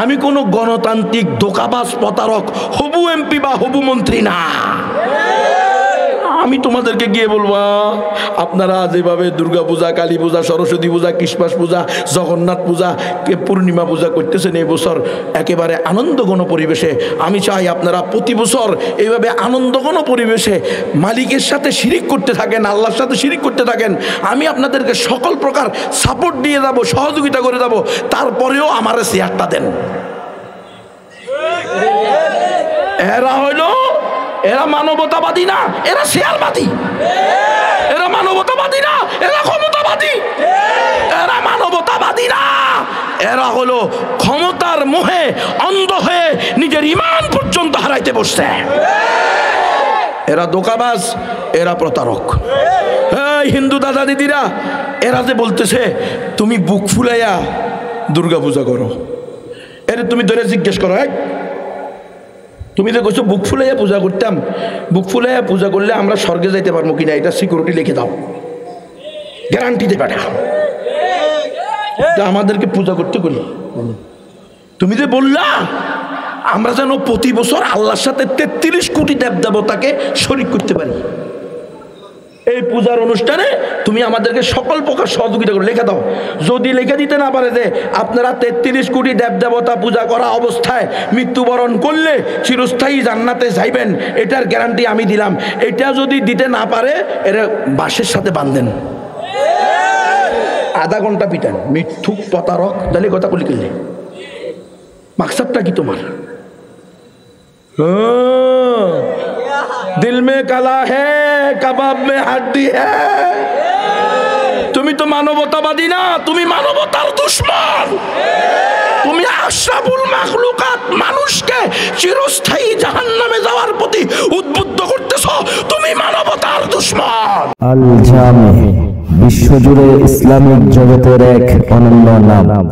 আমি কোনো গণতান্ত্রিক ধোঁকাবাজ প্রতারক হবু এমপি বা হবু মন্ত্রী না। আমি তোমাদেরকে গিয়ে বলবো আপনারা যেভাবে দুর্গা পূজা, কালী পূজা, সরস্বতী পূজা, ক্রিসমাস পূজা, জগন্নাথ পূজা, পূর্ণিমা পূজা করতেছেন এই বছর একেবারে আনন্দঘন পরিবেশে, আমি চাই আপনারা প্রতি বছর এইভাবে আনন্দঘন পরিবেশে মালিকের সাথে শিরিক করতে থাকেন, আল্লাহর সাথে শিরিক করতে থাকেন। আমি আপনাদেরকে সকল প্রকার সাপোর্ট দিয়ে যাব, সহযোগিতা করে যাব, তারপরেও আমার শেয়ারটা দেন। এরা মানবতাবাদী না, এরা শেয়ারবাদী। এরা মানবতাবাদী না, এরা ক্ষমতাবাদী। এরা মানবতাবাদী না, এরা হলো ক্ষমতার মোহে অন্ধ হয়ে নিজের ঈমান পর্যন্ত হারাইতে বসছে। এরা ধোঁকাবাজ, এরা প্রতারক। এই হিন্দু দাদা দিদিরা, এরা যে বলতেছে তুমি বুক ফুলাইয়া দুর্গা পূজা করো, এর তুমি ধরে জিজ্ঞেস করো, তুমি যে কইছো বুক ফুলাইয়া পূজা করতাম, বুক ফুলাইয়া পূজা করলে আমরা স্বর্গে যাইতে পারবো কিনা এটা সিকিউরিটি লিখে দাও, গ্যারান্টি দে বেটা, আমাদেরকে পূজা করতে করি। তুমি যে বললা আমরা যেন প্রতি বছর আল্লাহর সাথে 33 কোটি দেবদেবতাকে শরীক করতে পারি, এই পূজার অনুষ্ঠানে তুমি আমাদেরকে সকল প্রকার সহযোগিতা করে লেখা দাও। যদি লেখা দিতে না পারে যে আপনারা 33 কোটি দেবদেবতা পূজা করা অবস্থায় মৃত্যুবরণ করলে চিরস্থায়ী জান্নাতে যাইবেন, এটার গ্যারান্টি আমি দিলাম, এটা যদি দিতে না পারে এরা বাঁশের সাথে বাঁধেন, আধা ঘন্টা পিটান, মিথ্যুক প্রতারক। তাহলে কথা বলি কিনলে মাকসাদটা কি তোমার? দিল মে কালা হে কাবাব মে হাড্ডি হে। তুমি তো মানবতাবাদী না, তুমি মানবতার দুশমন। তুমি আশরাফুল মাখলুকাত মানুষকে চিরস্থায়ী জাহান্নামে যাওয়ার প্রতি উদ্বুদ্ধ করতেছ, তুমি মানবতার দুশমন। আল জামি বিশ্বজুড়ে ইসলামিক জগতের এক অনন্য নাম।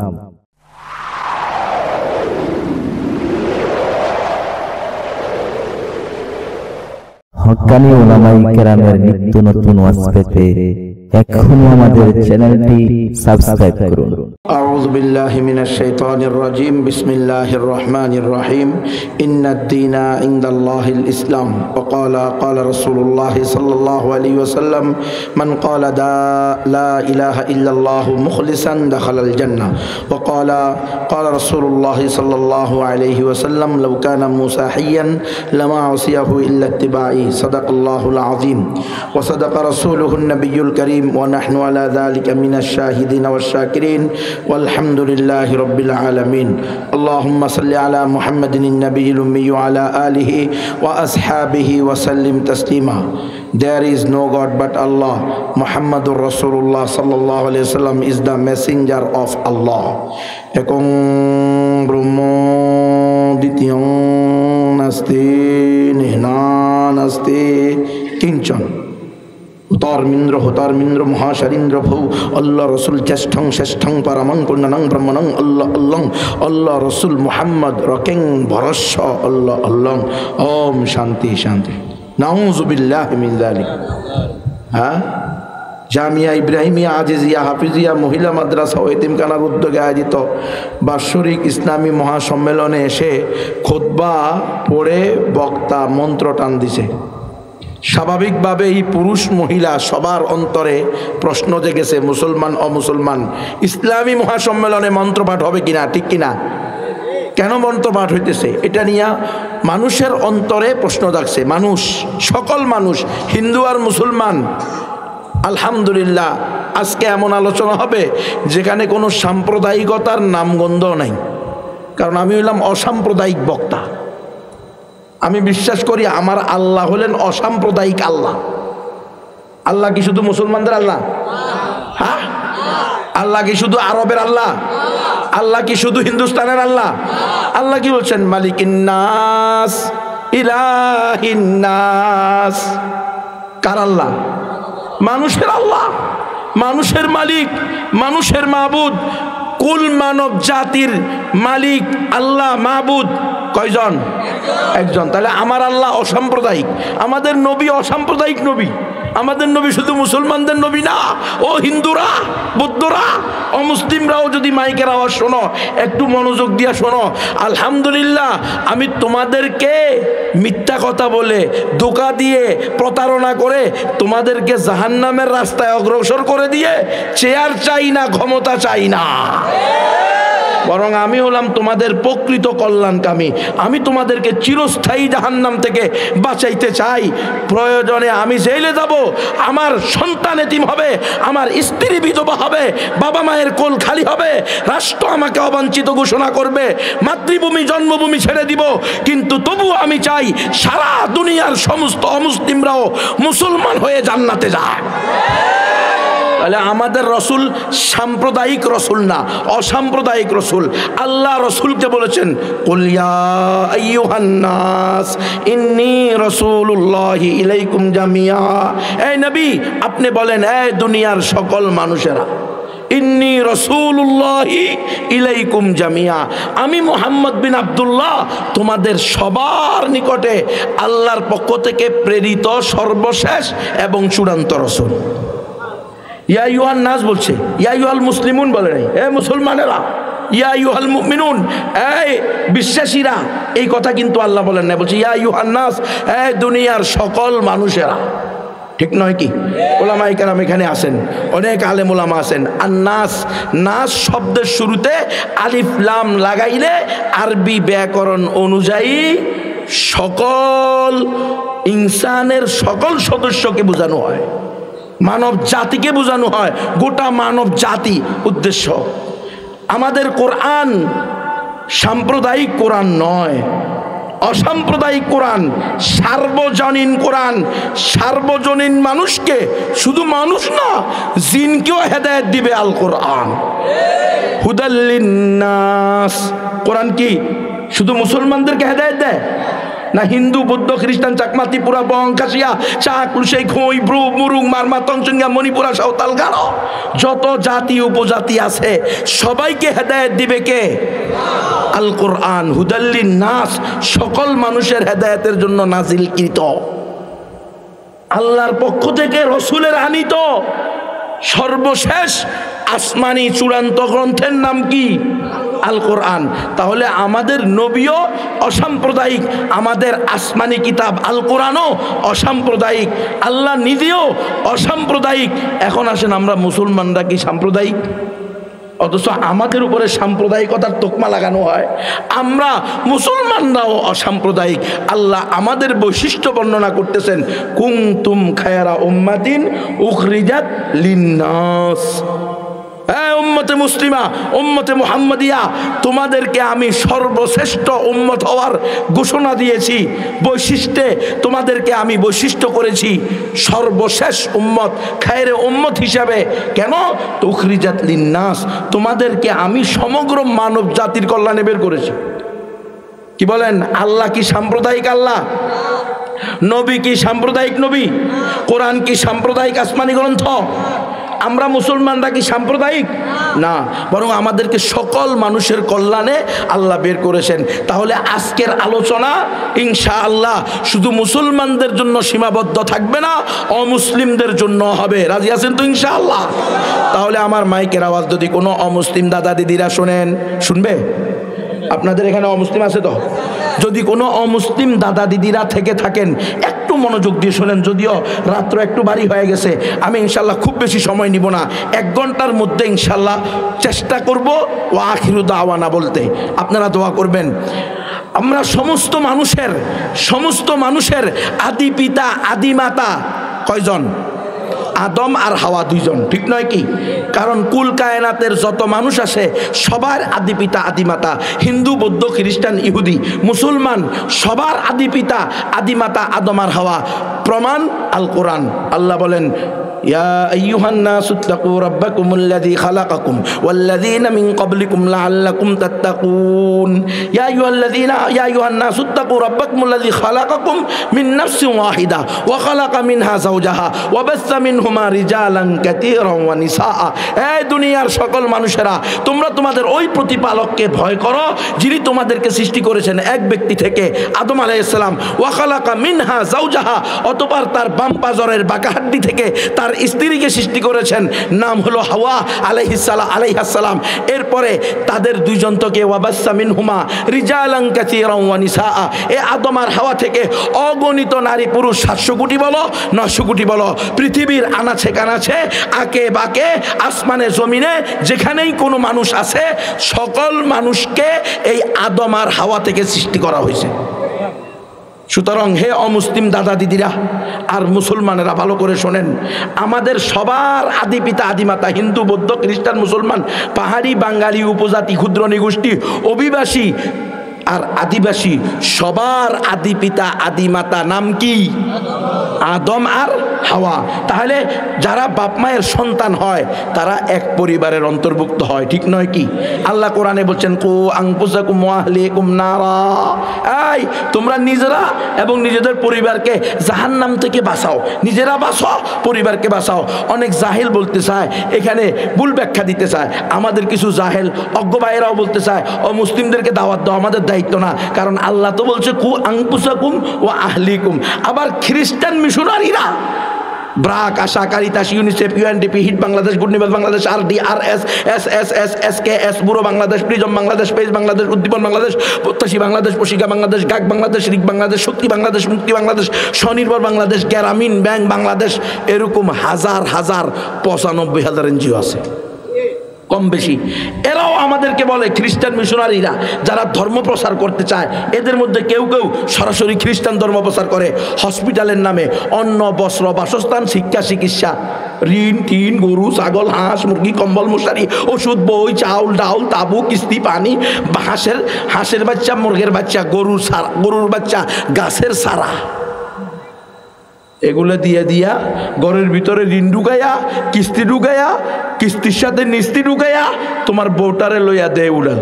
হক্কানি উলামায়ে কেরামের নিত্য নতুন ওয়াজ পেতে এখনই আমাদের চ্যানেলটি সাবস্ক্রাইব করুন। আউযু বিল্লাহি মিনাশ শাইতানির রাজিম। বিসমিল্লাহির রহমানির রহিম। ইন্নাদ দীনা ইনদাল্লাহিল ইসলাম। ওয়া ক্বালা রাসূলুল্লাহ সাল্লাল্লাহু আলাইহি ওয়াসাল্লাম মান ক্বালা লা ইলাহা ইল্লাল্লাহ মুখলিসান দাখালাল জান্নাহ। ওয়া ক্বালা রাসূলুল্লাহ সাল্লাল্লাহু আলাইহি ওয়াসাল্লাম লাউ কানা মূসা হাইয়ান লামা উসিয়াহু ইল্লা ইত্তিবাই। সাদাকাল্লাহুল আযীম ওয়া সাদাকা রাসূলুহুন নাবিয়্যুল কারীম ونحن على ذلك من الشاهدين والشاكرين والحمد لله رب العالمين. اللهم صل على محمد النبي الأمي وعلى آله وأصحابه وسلم تسليما. There is no God but Allah. Muhammadur Rasulullah sallallahu alaihi wasallam is the messenger of Allah. Ekong Brahma Dityam Naste Nihna Naste Kinchon হতারমিন্দ্র মহাশারিন্দ্র ভৌ আল্লাহ রসুল জ্যেষ্ঠং শ্রেষ্ঠং পরমং পূর্ণনং ব্রহ্মণং আল্লাহ আল্লাহ আল্লাহ রসুল মুহাম্মদ রকেং ভরস্য আল্লাহ আল্লাহ। ওম শান্তি শান্তি। নাউযু বিল্লাহি মিন যালিক। জামিয়া ইব্রাহিমিয়া আজিজিয়া হাফিজিয়া মহিলা মাদ্রাসা ও এতিমখানার উদ্যোগে আয়োজিত বাৎসরিক ইসলামী মহাসম্মেলনে এসে খুতবা পড়ে বক্তা মন্ত্র টান দিছে। স্বাভাবিকভাবেই পুরুষ মহিলা সবার অন্তরে প্রশ্ন জেগেছে, মুসলমান অমুসলমান ইসলামী মহাসম্মেলনে মন্ত্রপাঠ হবে কিনা, ঠিক কিনা? কেন মন্ত্রপাঠ হইতেছে এটা নিয়ে মানুষের অন্তরে প্রশ্ন জাগছে। মানুষ, সকল মানুষ, হিন্দু আর মুসলমান। আলহামদুলিল্লাহ আজকে এমন আলোচনা হবে যেখানে কোনো সাম্প্রদায়িকতার নামগন্ধ নাই, কারণ আমি হইলাম অসাম্প্রদায়িক বক্তা। আমি বিশ্বাস করি আমার আল্লাহ হলেন অসাম্প্রদায়িক আল্লাহ। আল্লাহ কি শুধু মুসলমানদের আল্লাহ? হ্যাঁ। আল্লাহ কি শুধু আরবের আল্লাহ? আল্লাহ কি শুধু হিন্দুস্তানের আল্লাহ? আল্লাহ কি বলছেন? মালিকিন নাস ইলাহিন নাস। কার আল্লাহ? মানুষের আল্লাহ, মানুষের মালিক, মানুষের মাবুদ। কুল মানব জাতির মালিক আল্লাহ, মাবুদ কয়জন? একজন। তাহলে আমার আল্লাহ অসাম্প্রদায়িক, আমাদের নবী অসাম্প্রদায়িক নবী। আমাদের নবী শুধু মুসলমানদের নবী না, ও হিন্দুরা, বৌদ্ধরা, অমুসলিমরাও যদি মাইকের আওয়াজ শোনো, একটু মনোযোগ দিয়ে শোনো। আলহামদুলিল্লাহ, আমি তোমাদেরকে মিথ্যা কথা বলে, ধোঁকা দিয়ে, প্রতারণা করে তোমাদেরকে জাহান্নামের রাস্তায় অগ্রসর করে দিয়ে চেয়ার চাই না, ক্ষমতা চাই না, বরং আমি হলাম তোমাদের প্রকৃত কল্যাণকামী। আমি তোমাদেরকে চিরস্থায়ী জাহান্নাম থেকে বাঁচাইতে চাই। প্রয়োজনে আমি জেলে যাব, আমার সন্তান এতিম হবে, আমার স্ত্রী বিধবা হবে, বাবা মায়ের কোল খালি হবে, রাষ্ট্র আমাকে অবাঞ্ছিত ঘোষণা করবে, মাতৃভূমি জন্মভূমি ছেড়ে দিব, কিন্তু তবুও আমি চাই সারা দুনিয়ার সমস্ত অমুসলিমরাও মুসলমান হয়ে জান্নাতে যায়। তাহলে আমাদের রসুল সাম্প্রদায়িক রসুল না, অসাম্প্রদায়িক রসুল। আল্লাহ রসুলকে বলেছেন, কুল ইয়া আইয়ুহান নাস ইন্নী রাসূলুল্লাহি ইলাইকুম জামিয়া। এই নবী, আপনি বলেন, এই দুনিয়ার সকল মানুষেরা, ইন্নী রাসূলুল্লাহি ইলাইকুম জামিয়া, আমি মুহাম্মদ বিন আব্দুল্লাহ তোমাদের সবার নিকটে আল্লাহর পক্ষ থেকে প্রেরিত সর্বশেষ এবং চূড়ান্ত রসুল। ইয়া আইয়ুহান নাস বলছে, ইয়া আইয়ুহাল মুসলিমুন বলে নাই, এ মুসলমানেরা, ইয়া আইয়ুহাল মুমিনুন, এই বিশ্বাসীরা, এই কথা কিন্তু আল্লাহ বলেন না, বলছে ইয়া আইয়ুহান নাস, এই দুনিয়ার সকল মানুষেরা। ঠিক নয় কি? ওলামায়ে কেরাম এখানে আছেন, অনেক আলেম ওলামা আছেন। আর নাস, নাস শব্দের শুরুতে আলিফ লাম লাগাইলে আরবি ব্যাকরণ অনুযায়ী সকল ইনসানের সকল সদস্যকে বোঝানো হয়, মানব জাতিকে বোঝানো হয়, গোটা মানব জাতি উদ্দেশ্য। আমাদের কোরআন সাম্প্রদায়িক কোরআন নয়, অসাম্প্রদায়িক কোরআন, সার্বজনীন কোরআন। সার্বজনীন মানুষকে, শুধু মানুষ না, জিনকেও হেদায়েত দিবে আল কোরআন। হুদাল লিন্নাস। কোরআন কি শুধু মুসলমানদেরকে হেদায়েত দেয় না? হিন্দু, বৌদ্ধ, খ্রিস্টান, চাকমা, ত্রিপুরা, বং, কাশিয়া, চাক, লুসেই, খই, ব্রু, মুরুং, মারমা, তংচঙ্গা, মণিপুরা, সাঁওতাল, গারো, যত জাতি উপজাতি আছে সবাইকে হেদায়েত দিবে কে? আল কোরআন। হুদাল্লিন নাস, সকল মানুষের হেদায়েতের জন্য নাজিলকৃত, আল্লাহর পক্ষ থেকে রসুলের আনিত সর্বশেষ আসমানি চূড়ান্ত গ্রন্থের নাম কি? আল কোরআন। তাহলে আমাদের নবীও অসাম্প্রদায়িক, আমাদের আসমানি কিতাব আল কোরআনও অসাম্প্রদায়িক, আল্লাহ নিজেও অসাম্প্রদায়িক। এখন আসেন, আমরা মুসলমানরা কি সাম্প্রদায়িক? অথচ আমাদের উপরে সাম্প্রদায়িকতার তোকমা লাগানো হয়। আমরা মুসলমানরাও অসাম্প্রদায়িক। আল্লাহ আমাদের বৈশিষ্ট্য বর্ণনা করতেছেন, কুনতুম খায়রা উম্মাতিন উখরিজাত লিন্নাস। উম্মতে মুসলিমা, উম্মতে মুহাম্মাদিয়া, তোমাদেরকে আমি সর্বশ্রেষ্ঠ উম্মত হওয়ার ঘোষণা দিয়েছি। বৈশিষ্ট্যে তোমাদেরকে আমি বৈশিষ্ট্য করেছি সর্বশেষ উম্মত, খায়রে উম্মত হিসাবে। কেন? উখরিজাত লিন্নাস, তোমাদেরকে আমি সমগ্র মানব জাতির কল্যাণে বের করেছি। কি বলেন? আল্লাহ কি সাম্প্রদায়িক? আল্লাহ নবী কি সাম্প্রদায়িক নবী? কোরআন কি সাম্প্রদায়িক আসমানি গ্রন্থ? আমরা মুসলমানরা কি সাম্প্রদায়িক? না, বরং আমাদেরকে সকল মানুষের কল্যাণে আল্লাহ বের করেছেন। তাহলে আজকের আলোচনা ইনশাআল্লাহ শুধু মুসলমানদের জন্য সীমাবদ্ধ থাকবে না, অমুসলিমদের জন্য হবে। রাজি আছেন তো ইনশাআল্লাহ? তাহলে আমার মাইকের আওয়াজ যদি কোনো অমুসলিম দাদা দিদিরা শোনেন, শুনবে? আপনাদের এখানে অমুসলিম আছে তো? যদি কোনো অমুসলিম দাদা দিদিরা থেকে থাকেন, একটু মনোযোগ দিয়ে শোনেন। যদিও রাত্র একটু বাড়ি হয়ে গেছে, আমি ইনশাল্লাহ খুব বেশি সময় নিব না, 1 ঘন্টার মধ্যে ইনশাল্লাহ চেষ্টা করব ও আখিরু দাওয়ানা বলতে। আপনারা দোয়া করবেন। আমরা সমস্ত মানুষের আদি পিতা আদি মাতা কয়জন? আদম আর হাওয়া, 2 জন। ঠিক নয় কি? কারণ কুল কায়নাতের যত মানুষ আছে সবার আদি পিতা আদি মাতা, হিন্দু, বৌদ্ধ, খ্রিস্টান, ইহুদি, মুসলমান, সবার আদি পিতা আদি মাতা আদম আর হাওয়া। প্রমাণ আল কোরআন। আল্লাহ বলেন, ইয়া আইয়ুহান নাসু তাকু রাব্বাকুমুল্লাযী খালাকাকুম ওয়াল্লাযীনা মিন ক্বাবলিকুম লাআল্লাকুম তাত্তাকুন। ইয়া আইয়ুহান নাসু তাকু রাব্বাকুমুল্লাযী খালাকাকুম মিন নাফসিন ওয়াহিদা ওয়া খালাকা মিনহা যাওজাহা ওয়া বাসসা মিনহুমা রিজালান কাতীরান ওয়া নিসাআ। এই দুনিয়ার সকল মানুষেরা, তোমরা তোমাদের ওই প্রতিপালককে ভয় করো যিনি তোমাদেরকে সৃষ্টি করেছেন এক ব্যক্তি থেকে, আদম আলাইহিস সালাম। ওয়া খালাকা মিনহা যাওজাহা, অতঃপর তার বাম পাজরের বাঁকা হাড্ডি থেকে তার স্ত্রীকে সৃষ্টি করেছেন, নাম হলো হাওয়া আলাইহিস সালাম। এরপরে তাদের দুইজন থেকে ওয়া বাসসা মিনহুমা রিজালান কাতীরান ওয়া নিসাআ, এ আদম আর হাওয়া থেকে অগণিত নারী পুরুষ 700 কোটি বলো 900 কোটি বলো, পৃথিবীর আনাচে কানাচে আকে বাকে আসমানে জমিনে যেখানেই কোনো মানুষ আছে, সকল মানুষকে এই আদম আর হাওয়া থেকে সৃষ্টি করা হয়েছে। সুতরাং হে অমুসলিম দাদা দিদিরা আর মুসলমানেরা, ভালো করে শোনেন, আমাদের সবার আদি পিতা আদিমাতা, হিন্দু বৌদ্ধ খ্রিস্টান মুসলমান, পাহাড়ি বাঙালি উপজাতি ক্ষুদ্র নিগোষ্ঠী অভিবাসী আর আদিবাসী, সবার আদি পিতা আদিমাতা নাম কি? আদম আর হাওয়া। তাহলে যারা বাপ মায়ের সন্তান হয় তারা এক পরিবারের অন্তর্ভুক্ত হয়, ঠিক নয় কি? আল্লাহ কোরআনে বলছেন কু আনফুসাকুম ওয়া আহলিকুম নারা, এই তোমরা নিজেরা এবং নিজেদের পরিবারকে জাহান্নাম থেকে বাঁচাও, নিজেরা বাঁচাও পরিবারকে বাঁচাও। অনেক জাহেল বলতে চায়, এখানে ভুল ব্যাখ্যা দিতে চায়, আমাদের কিছু জাহেল অজ্ঞ ভাইয়েরাও বলতে চায় ও মুসলিমদেরকে দাওয়াত দাও, আমাদের দায়িত্ব না, কারণ আল্লাহ তো বলছে কু আনফুসাকুম ওয়া আহলিকুম। আবার খ্রিস্টান মিশনারিরা BRAC, ASA, Caritas, UNICEF, UNDP, HEED Bangladesh, Good News Bangladesh, RDRS, SSS, SKS, Bureau Bangladesh, Prism Bangladesh, Page Bangladesh, Uddipan Bangladesh, Prottyashi Bangladesh, Proshika Bangladesh, গাক Bangladesh, রিক বাংলাদেশ, শক্তি বাংলাদেশ, মুক্তি বাংলাদেশ, স্বনির্ভর বাংলাদেশ, গ্রামীণ ব্যাংক বাংলাদেশ, এরকম হাজার হাজার 95,000 এনজিও আছে কম বেশি। এরাও আমাদেরকে বলে খ্রিস্টান মিশনারিরা যারা ধর্ম প্রচার করতে চায়, এদের মধ্যে কেউ কেউ সরাসরি খ্রিস্টান ধর্ম প্রচার করে। হসপিটালের নামে অন্ন, বস্ত্র, বাসস্থান, শিক্ষা, চিকিৎসা, ঋণ, টিন, গরু, ছাগল, হাঁস, মুরগি, কম্বল, মশারি, ওষুধ, বই, চাউল, ডাউল, তাবু, কিস্তি, পানি, হাঁসের বাচ্চা, মুরগের বাচ্চা, গরুর বাচ্চা, গাছের সারা, এগুলো দিয়ে দিয়া ঘরের ভিতরে ঋণ ঢুকাইয়া, কিস্তি ঢুকাইয়া, কিস্তির সাথে নিস্তি ঢুকাইয়া তোমার বউটারে লইয়া দেয় উড়াল।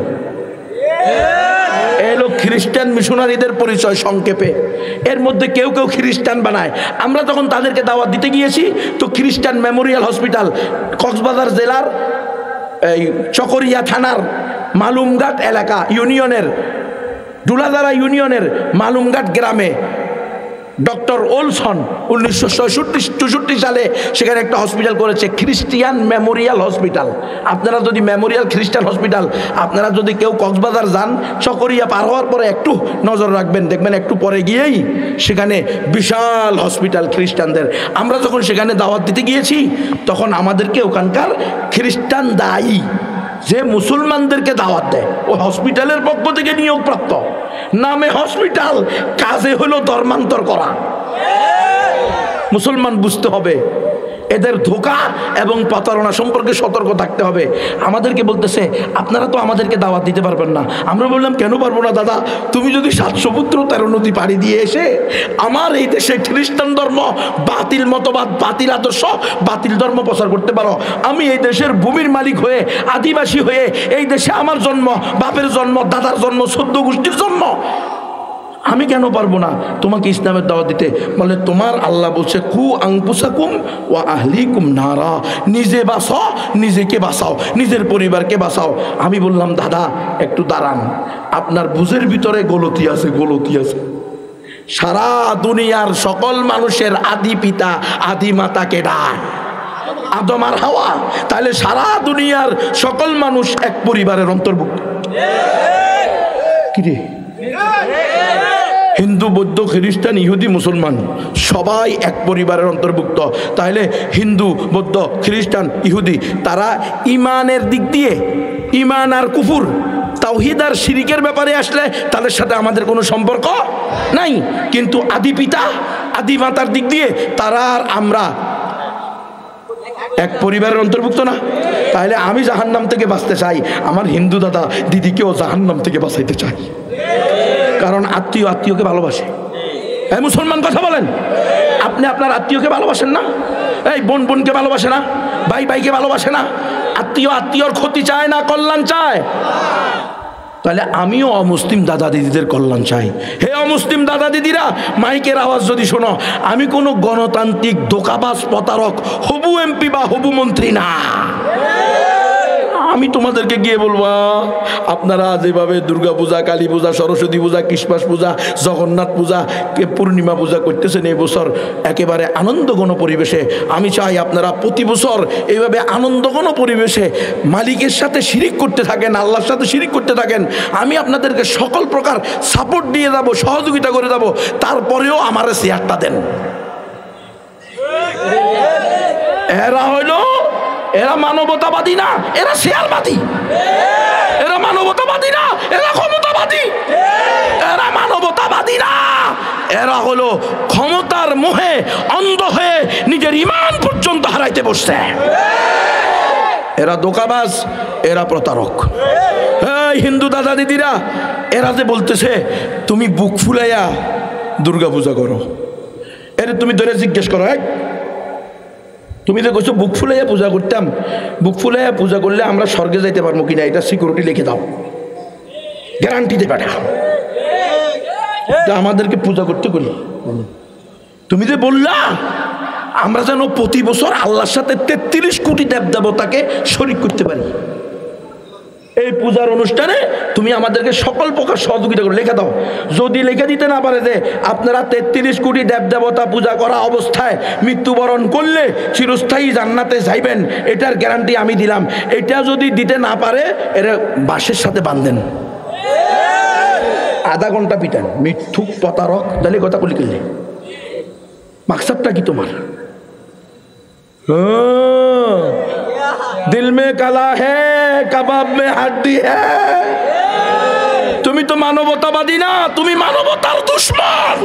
এলো খ্রিস্টান মিশনারিদের পরিচয় সংক্ষেপে। এর মধ্যে কেউ কেউ খ্রিস্টান বানায়। আমরা যখন তাদেরকে দাওয়াত দিতে গিয়েছি তো খ্রিস্টান মেমোরিয়াল হসপিটাল, কক্সবাজার জেলার এই চকরিয়া থানার মালুমঘাট এলাকা ইউনিয়নের, ডুলাদারা ইউনিয়নের মালুমঘাট গ্রামে ডক্টর ওলসন 1964 সালে সেখানে একটা হসপিটাল করেছে, খ্রিস্টিয়ান মেমোরিয়াল হসপিটাল। আপনারা যদি মেমোরিয়াল খ্রিস্টান হসপিটাল, আপনারা যদি কেউ কক্সবাজার যান, চকরিয়া পার হওয়ার পরে একটু নজর রাখবেন, দেখবেন একটু পরে গিয়েই সেখানে বিশাল হসপিটাল খ্রিস্টানদের। আমরা যখন সেখানে দাওয়াত দিতে গিয়েছি তখন আমাদেরকে ওখানকার খ্রিস্টান দায়ী যে মুসলমানদেরকে দাওয়াত দেয়, ও হসপিটালের পক্ষ থেকে নিয়োগপ্রাপ্ত, নামে হসপিটাল, কাজে হলো ধর্মান্তর করা। মুসলমান বুঝতে হবে এদের ধোঁকা এবং প্রতারণা সম্পর্কে সতর্ক থাকতে হবে। আমাদেরকে বলতেছে আপনারা তো আমাদেরকে দাওয়াত দিতে পারবেন না। আমরা বললাম কেন পারবো না দাদা, তুমি যদি 7 সমুদ্র 13 নদী পাড়ি দিয়ে এসে আমার এই দেশে খ্রিস্টান ধর্ম, বাতিল মতবাদ, বাতিল আদর্শ, বাতিল ধর্ম প্রচার করতে পারো, আমি এই দেশের ভূমির মালিক হয়ে, আদিবাসী হয়ে, এই দেশে আমার জন্ম, বাপের জন্ম, দাদার জন্ম, 14 গোষ্ঠীর জন্ম, আমি কেন পারবো না তোমাকে ইসলামের দাওয়াত দিতে? বলে তোমার আল্লাহ বলছে কু আনফুসাকুম ওয়া আহলিকুম নারা, নিজে বাঁচাও, নিজেকে বাঁচাও, নিজের পরিবারকে বাঁচাও। আমি বললাম দাদা একটু দাঁড়ান, আপনার বুঝের ভিতরে গলতি আছে, গলতি আছে। সারা দুনিয়ার সকল মানুষের আদি পিতা আদি মাতা কেডা? আদম আর হাওয়া। তাহলে সারা দুনিয়ার সকল মানুষ এক পরিবারের অন্তর্ভুক্ত। কি রে, হিন্দু, বৌদ্ধ, খ্রিস্টান, ইহুদি, মুসলমান সবাই এক পরিবারের অন্তর্ভুক্ত। তাহলে হিন্দু, বৌদ্ধ, খ্রিস্টান, ইহুদি তারা ইমানের দিক দিয়ে, ইমান আর কুফুর, তাওহীদ আর শিরিকের ব্যাপারে আসলে তাদের সাথে আমাদের কোনো সম্পর্ক নাই, কিন্তু আদি পিতা আদি মাতার দিক দিয়ে তারা আর আমরা এক পরিবারের অন্তর্ভুক্ত না। তাহলে আমি জাহান্নাম থেকে বাঁচতে চাই, আমার হিন্দু দাদা দিদিকেও জাহান্নাম থেকে বাঁচাইতে চাই, কারণ আত্মীয় আত্মীয়কে ভালোবাসে। হ্যাঁ মুসলমান কথা বলেন, আপনি আপনার আত্মীয়কে ভালোবাসেন না? এই বোন বোনকে ভালোবাসে না, ভাই ভাইকে ভালোবাসে না, আত্মীয় আত্মীয়র ক্ষতি চায় না, কল্যাণ চায়। তাহলে আমিও অমুসলিম দাদা দিদিদের কল্যাণ চাই। হে অমুসলিম দাদা দিদিরা, মাইকের আওয়াজ যদি শোনো, আমি কোনো গণতান্ত্রিক ধোঁকাবাজ প্রতারক হবু এমপি বা হবু মন্ত্রী না। আমি তোমাদেরকে গিয়ে বলবো, আপনারা যেভাবে দুর্গা পূজা, কালী পূজা, সরস্বতী পূজা, ক্রিসমাস পূজা, জগন্নাথ পূজা, পূর্ণিমা পূজা করতেছেন এই বছর একেবারে আনন্দঘন পরিবেশে, আমি চাই আপনারা প্রতি বছর এইভাবে আনন্দঘন পরিবেশে মালিকের সাথে শিরিক করতে থাকেন, আল্লাহর সাথে শিরিক করতে থাকেন। আমি আপনাদেরকে সকল প্রকার সাপোর্ট দিয়ে যাব, সহযোগিতা করে যাব, তারপরেও আমারে শেয়ারটা দেন। এরা মানবতাবাদী না, এরা শেয়ারবাদী। এরা মানবতাবাদী না, এরা ক্ষমতাবাদী। এরা মানবতাবাদী না, এরা হলো ক্ষমতার মোহে অন্ধ হয়ে নিজের ঈমান পর্যন্ত হারাইতে বসছে। এরা ধোঁকাবাজ, এরা প্রতারক। এই হিন্দু দাদা দিদিরা, এরা যে বলতেছে তুমি বুক ফুলাইয়া দুর্গা পূজা করো, এর তুমি ধরে জিজ্ঞেস করো, তুমি যে কইছো বুক ফুলাইয়া পূজা করতাম, বুক ফুলাইয়া পূজা করলে আমরা স্বর্গে যাইতে পারবো কিনা, এটা সিকিউরিটি লিখে দাও, গ্যারান্টি দে বেটা। আমাদেরকে পূজা করতে করি, তুমি যে বললা আমরা যেন প্রতি বছর আল্লাহর সাথে 33 কোটি দেবদেবতাকে শরীক করতে পারি, এই পূজার অনুষ্ঠানে তুমি আমাদেরকে সকল প্রকার সহযোগিতা করে লেখা দাও। যদি লেখা দিতে না পারে যে আপনারা 33 কোটি দেবদেবতা পূজা করা অবস্থায় মৃত্যুবরণ করলে চিরস্থায়ী জান্নাতে যাইবেন, এটার গ্যারান্টি আমি দিলাম, এটা যদি দিতে না পারে এরা বাঁশের সাথে বাঁধেন, আধা ঘন্টা পিটান, মিথ্যুক প্রতারক। তাহলে কথা বলি কিনলে মাকসাদটা কি তোমার? দিল মে কালা হে কাবাব মে হাড্ডি হে। তুমি তো মানবতাবাদী না, তুমি মানবতার দুশমন।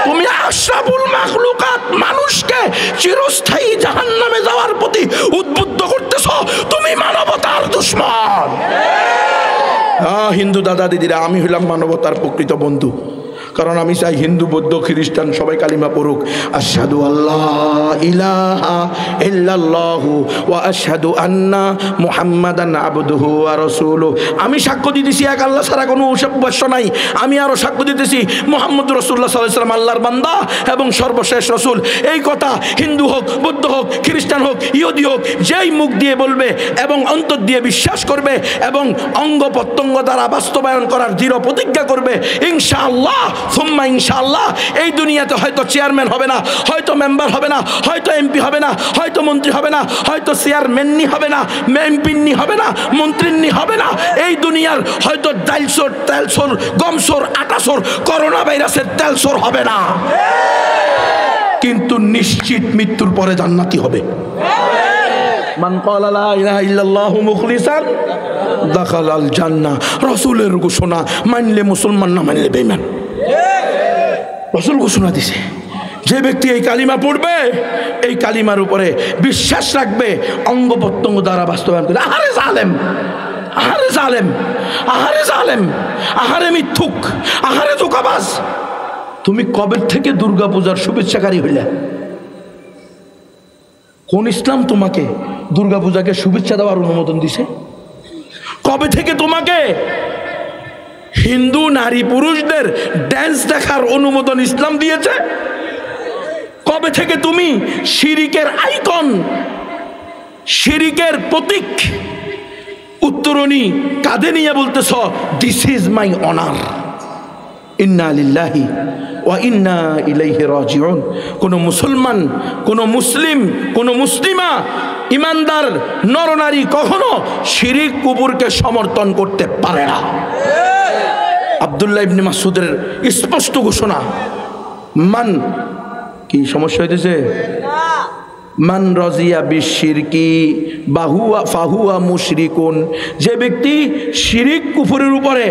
তুমি আশরাফুল মাখলুকাত মানুষকে চিরস্থায়ী জাহান্নামে যাওয়ার প্রতি উদ্বুদ্ধ করতেছো, তুমি মানবতার দুশমন। হিন্দু দাদা দিদিরা, আমি হইলাম মানবতার প্রকৃত বন্ধু, কারণ আমি চাই হিন্দু বৌদ্ধ খ্রিস্টান সবাই কালিমা পড়ুক, আশহাদু আল্লাহ ইলাহা ইল্লাল্লাহু ওয়া আশহাদু আন্না মুহাম্মাদান আবদুহু ওয়া রাসূলুহু। আমি সাক্ষ্য দিতেছি এক আল্লাহ ছাড়া কোনো উপাস্য নাই। আমি আরো সাক্ষ্য দিতেছি মুহাম্মদ রাসূলুল্লাহ সাল্লাল্লাহু আলাইহি ওয়াসাল্লাম আল্লাহর বান্দা এবং সর্বশেষ রাসূল। এই কথা হিন্দু হোক, বৌদ্ধ হোক, খ্রিস্টান হোক, ইহুদি হোক, যেই মুখ দিয়ে বলবে এবং অন্তর দিয়ে বিশ্বাস করবে এবং অঙ্গ প্রত্যঙ্গ দ্বারা বাস্তবায়ন করার দৃঢ় প্রতিজ্ঞা করবে, ইনশাআল্লাহ সুম্মা ইনশাআল্লাহ, এই দুনিয়াতে হয়তো চেয়ারম্যান হবে না, হয়তো মেম্বার হবে না, হয়তো এমপি হবে না, হয়তো মন্ত্রী হবে না, হয়তো চেয়ারম্যাননি হবে না, এমপিনি হবে না, মন্ত্রীনি হবে না, এই দুনিয়ার হয়তো ডাইলসোর, তেলসোর, গমসোর, আটাসোর, করোনা ভাইরাসের তেলসোর হবে না, কিন্তু নিশ্চিত মৃত্যুর পরে জান্নাতি হবে। মান ক্বালা লা ইলাহা ইল্লাল্লাহু মুখলিসান দাখালাল জান্নাহ। রাসূলের ঘোষণা, মানলে মুসলমান, না মানলে বেঈমান। রাসূল ঘোষণা দিছে, যে ব্যক্তি এই কালিমা পড়বে, এই কালিমার উপরে বিশ্বাস রাখবে, অঙ্গ প্রত্যঙ্গ দ্বারা বাস্তবায়ন করবে। আহারে জালেম, আহারে জালেম, আহারে জালেম, আহারে মিথ্যুক, আহারে ধোঁকাবাজ, তুমি কবে থেকে দুর্গা পূজার শুভেচ্ছাকারী হইলে? কোন ইসলাম তোমাকে দুর্গা পূজাকে শুভেচ্ছা দেওয়ার অনুমোদন দিছে? কবে থেকে তোমাকে হিন্দু নারী পুরুষদের ড্যান্স দেখার অনুমোদন ইসলাম দিয়েছে? কবে থেকে তুমি শিরিকের আইকন, শিরিকের প্রতীক উত্তরণী কাঁধে নিয়ে বলতেছ দিস ইজ মাই অনার, ইন্না লিল্লাহি ওয়া ইন্না ইলাইহি রাজিউন? কোন মুসলমান, কোন মুসলিম, কোন মুসলিমা, ইমানদার নরনারী কখনো শিরিক কুফরকে সমর্থন করতে পারে না। আব্দুল্লাহ ইবনে মাসউদের স্পষ্ট ঘোষণা, মান, কি সমস্যা হইতেছে? মান রাজিয়া বিশিরকি বাহুয়া ফাহুয়া মুশরিকুন। যে ব্যক্তি শিরিক কুফরের উপরে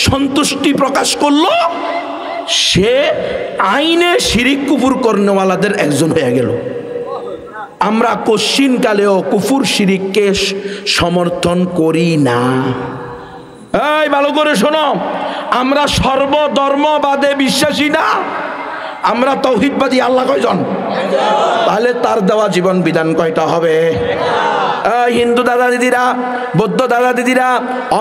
সন্তুষ্টি প্রকাশ করলো, সে আইনে শিরিক কুফর করনেওয়ালাদের একজন হয়ে গেল। আমরা কশ্চিন কালেও কুফর শিরিককে সমর্থন করি না। এই ভালো করে শোনো, আমরা সর্বধর্মবাদে বিশ্বাসী না, আমরা তৌহিদবাদী আল্লাহ কয়জন? তাহলে তার দেওয়া জীবন বিধান কয়টা হবে? হিন্দু দাদা দিদিরা, বৌদ্ধ দাদা দিদিরা,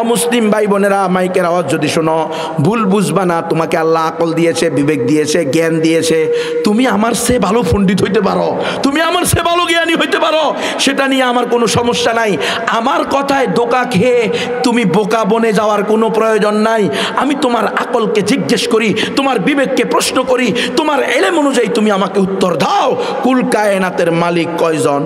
অমুসলিম ভাই বোনেরা, মাইকের আওয়াজ যদি শোনো, ভুল বুঝবা না। তোমাকে আল্লাহ আকল দিয়েছে, বিবেক দিয়েছে, জ্ঞান দিয়েছে। তুমি আমার চেয়ে ভালো পণ্ডিত হইতে পারো, তুমি আমার চেয়ে ভালো জ্ঞানী হইতে পারো, সেটা নিয়ে আমার কোনো সমস্যা নাই। আমার কথায় ধোঁকা খেয়ে তুমি বোকা বনে যাওয়ার কোনো প্রয়োজন নাই। আমি তোমার আকলকে জিজ্ঞেস করি, তোমার বিবেককে প্রশ্ন করি, তোমার এলেম অনুযায়ী তুমি আমাকে উত্তর দাও। কুল কায়নাতের মালিক কয়জন?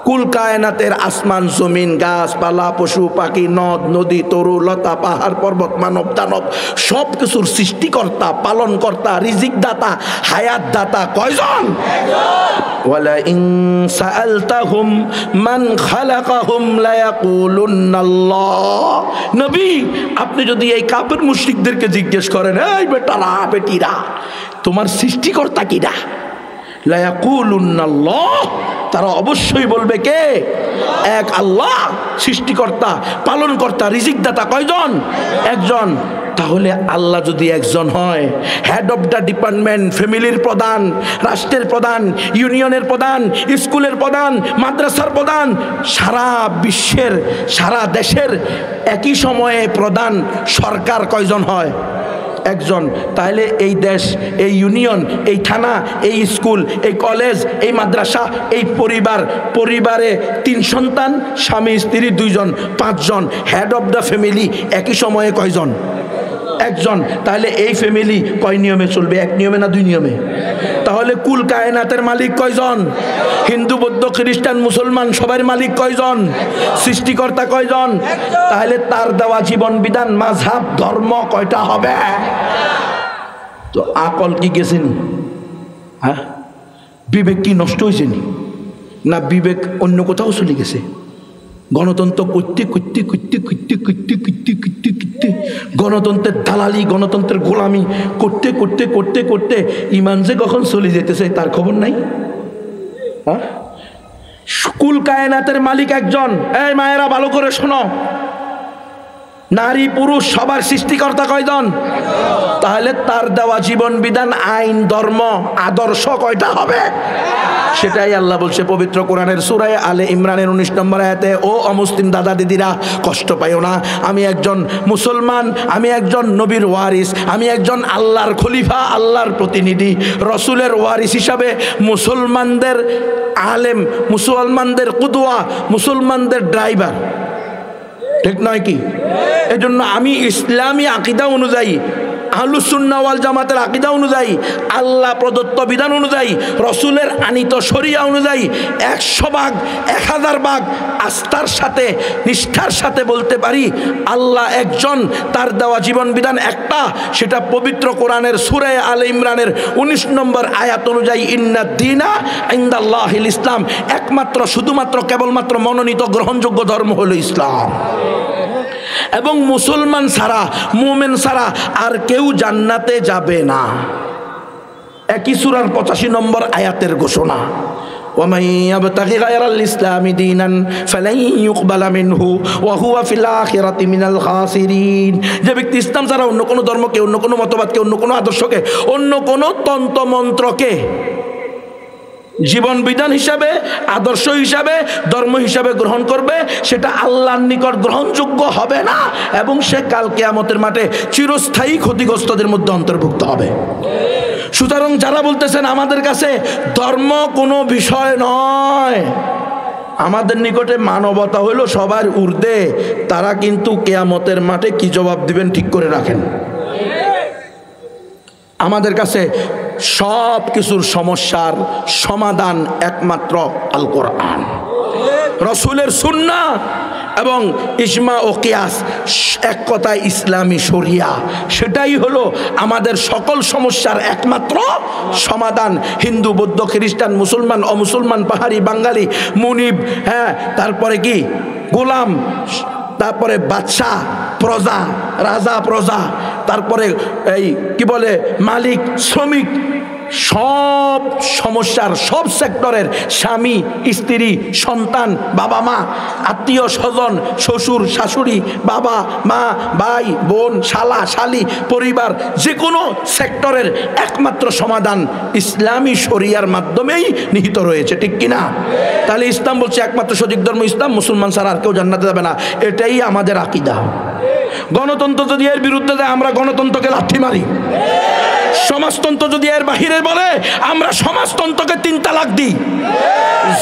কুল কায়নাতের আসমান জমিন গাছপালা পশু পাখি নদ নদী তরু লতা পাহাড় পর্বত মানব দানব সব কিছুর সৃষ্টিকর্তা পালনকর্তা রিজিক দাতা হায়াত দাতা কয়জন? ওয়ালা ইন সাআলতাহুম মান খালাকাহুম লায়াকুলুন্নাল্লাহ। নবী, আপনি যদি এই কাফের মুশরিকদেরকে জিজ্ঞেস করেন, এই বেটারা বেটিরা, তোমার সৃষ্টিকর্তা কিরা? লায়াকুলুন্নাল্লাহ, তারা অবশ্যই বলবে কে? এক আল্লাহ। সৃষ্টিকর্তা পালনকর্তা রিজিকদাতা কয়জন? একজন। তাহলে আল্লাহ যদি একজন হয়, হেড অফ দ্য ডিপার্টমেন্ট, ফ্যামিলির প্রধান, রাষ্ট্রের প্রধান, ইউনিয়নের প্রধান, স্কুলের প্রধান, মাদ্রাসার প্রধান, সারা বিশ্বের সারা দেশের একই সময়ে প্রধান সরকার কয়জন হয়? একজন। তাহলে এই দেশ, এই ইউনিয়ন, এই থানা, এই স্কুল, এই কলেজ, এই মাদ্রাসা, এই পরিবারে 3 সন্তান, স্বামী স্ত্রী 2 জন, 5 জন। হেড অফ দ্য ফ্যামিলি একই সময়ে কয়জন? একজন। তাহলে এই ফ্যামিলি কয় নিয়মে চলবে? 1 নিয়মে না 2 নিয়মে? তাহলে কুল কায়নাতের মালিক কয়জন? হিন্দু বৌদ্ধ খ্রিস্টান মুসলমান সবার মালিক কয়জন? সৃষ্টিকর্তা কয়জন? তাহলে তার দেওয়া জীবন বিধান মাযহাব ধর্ম কয়টা হবে? তো আকল কি গেছেনি? হ্যাঁ, বিবেক কি নষ্ট হয়েছে না বিবেক অন্য কোথাও চলে গেছে? গণতন্ত্র করতে করতে করতে করতে করতে করতে করতে করতে গণতন্ত্রের দালালি, গণতন্ত্রের গোলামি করতে করতে করতে করতে ইমান যে কখন চলে যেতেছে তার খবর নাই। হ্যাঁ, কুল কায়নাতের মালিক একজন। এই মায়েরা ভালো করে শোনো, নারী পুরুষ সবার সৃষ্টিকর্তা কয়জন? তাহলে তার দেওয়া জীবন বিধান আইন ধর্ম আদর্শ কয়টা হবে? সেটাই আল্লাহ বলছে পবিত্র কোরআনের সূরা আলে ইমরানের 19 নম্বর আয়াতে, ও অমুসলিম দাদা দিদিরা কষ্ট পাইও না, আমি একজন মুসলমান, আমি একজন নবীর ওয়ারিস, আমি একজন আল্লাহর খলিফা, আল্লাহর প্রতিনিধি, রসুলের ওয়ারিস হিসাবে মুসলমানদের আলেম, মুসলমানদের কুদওয়া, মুসলমানদের ড্রাইভার। ঠিক নয় কি? এজন্য আমি ইসলামী আকীদা অনুযায়ী, আহলুস সুন্নাহ ওয়াল জামাতের আকীদা অনুযায়ী, আল্লাহ প্রদত্ত বিধান অনুযায়ী, রসুলের আনিত শরিয়া অনুযায়ী 100 ভাগ 1000 ভাগ আস্থার সাথে নিষ্ঠার সাথে বলতে পারি আল্লাহ একজন, তার দেওয়া জীবন বিধান একটা। সেটা পবিত্র কোরআনের সূরা আলে ইমরানের 19 নম্বর আয়াত অনুযায়ী, ইন্নাদ দীনা ইনদাল্লাহিল ইসলাম, একমাত্র শুধুমাত্র কেবলমাত্র মনোনীত গ্রহণযোগ্য ধর্ম হলো ইসলাম। এবং মুসলমান ছাড়া, মুমিন ছাড়া আর কেউ জান্নাতে যাবে না। একই সূরার 85 নম্বর আয়াতের ঘোষণা, ওয়ামান ইয়াবতাগি গায়রাল ইসলামি দীনান ফালান ইউকবালা মিনহু ওয়া হুয়া ফিল আখিরাতি মিনাল খাসিরিন। যে ব্যক্তি ইসলাম ছাড়া অন্য কোনো ধর্মকে, অন্য কোনো মতবাদকে, অন্য কোনো আদর্শকে, অন্য কোনো তন্ত্রমন্ত্রকে জীবন বিধান হিসাবে, আদর্শ হিসাবে, ধর্ম হিসাবে গ্রহণ করবে, সেটা আল্লাহর নিকট গ্রহণযোগ্য হবে না এবং সে কাল কিয়ামতের মাঠে চিরস্থায়ী ক্ষতিগ্রস্তদের মধ্যে অন্তর্ভুক্ত হবে। সুতরাং যারা বলতেছেন আমাদের কাছে ধর্ম কোনো বিষয় নয়, আমাদের নিকটে মানবতা হলো সবার ঊর্ধ্বে, তারা কিন্তু কিয়ামতের মাঠে কি জবাব দিবেন ঠিক করে রাখেন। আমাদের কাছে সব কিছুর সমস্যার সমাধান একমাত্র আল কোরআন, রসুলের সুন্নাহ এবং ইজমা ও কিয়াস, এক কথায় ইসলামী শরিয়া। সেটাই হলো আমাদের সকল সমস্যার একমাত্র সমাধান। হিন্দু বৌদ্ধ খ্রিস্টান মুসলমান অমুসলমান পাহাড়ি বাঙালি মুনিব, হ্যাঁ, তারপরে কি গোলাম, তারপরে বাদশাহ প্রজা, রাজা প্রজা, তারপরে এই কি বলে মালিক শ্রমিক, সব সমস্যার, সব সেক্টরের স্বামী, স্ত্রী, সন্তান, বাবা মা, আত্মীয় স্বজন, শ্বশুর শাশুড়ি, বাবা মা, ভাই বোন, শালা শালি, পরিবার, যে কোনো সেক্টরের একমাত্র সমাধান ইসলামী শরিয়ার মাধ্যমেই নিহিত রয়েছে, ঠিক কিনা? তাহলে ইসলাম বলছে একমাত্র সঠিক ধর্ম ইসলাম, মুসলমান ছাড়া আর কেউ জান্নাতে যাবে না, এটাই আমাদের আকীদা। গণতন্ত্র যদি এর বিরুদ্ধে দেয় আমরা গণতন্ত্রকে লাথি মারি, সমাজতন্ত্র যদি এর বাহিরে বলে আমরা সমাজতন্ত্রকে 3 তালাক দিই,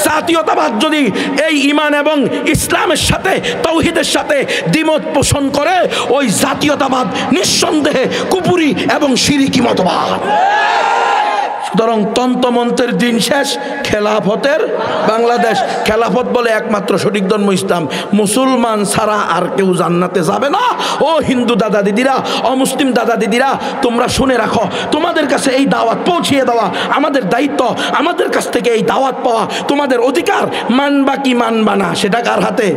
জাতীয়তাবাদ যদি এই ঈমান এবং ইসলামের সাথে, তাওহীদের সাথে দ্বিমত পোষণ করে, ওই জাতীয়তাবাদ নিঃসন্দেহে কুফরি এবং শিরকি মতবাদ। সুতরাং তন্ত্রমন্ত্রের দিন শেষ, খেলাফতের বাংলাদেশ। খেলাফত বলে একমাত্র সঠিক ধর্ম ইসলাম, মুসলমান ছাড়া আর কেউ জান্নাতে যাবে না। ও হিন্দু দাদা দিদিরা, অমুসলিম দাদা দিদিরা, তোমরা শুনে রাখো, তোমাদের কাছে এই দাওয়াত পৌঁছিয়ে দেওয়া আমাদের দায়িত্ব, আমাদের কাছ থেকে এই দাওয়াত পাওয়া তোমাদের অধিকার। মানবা কি মানবা না সেটা কার হাতে?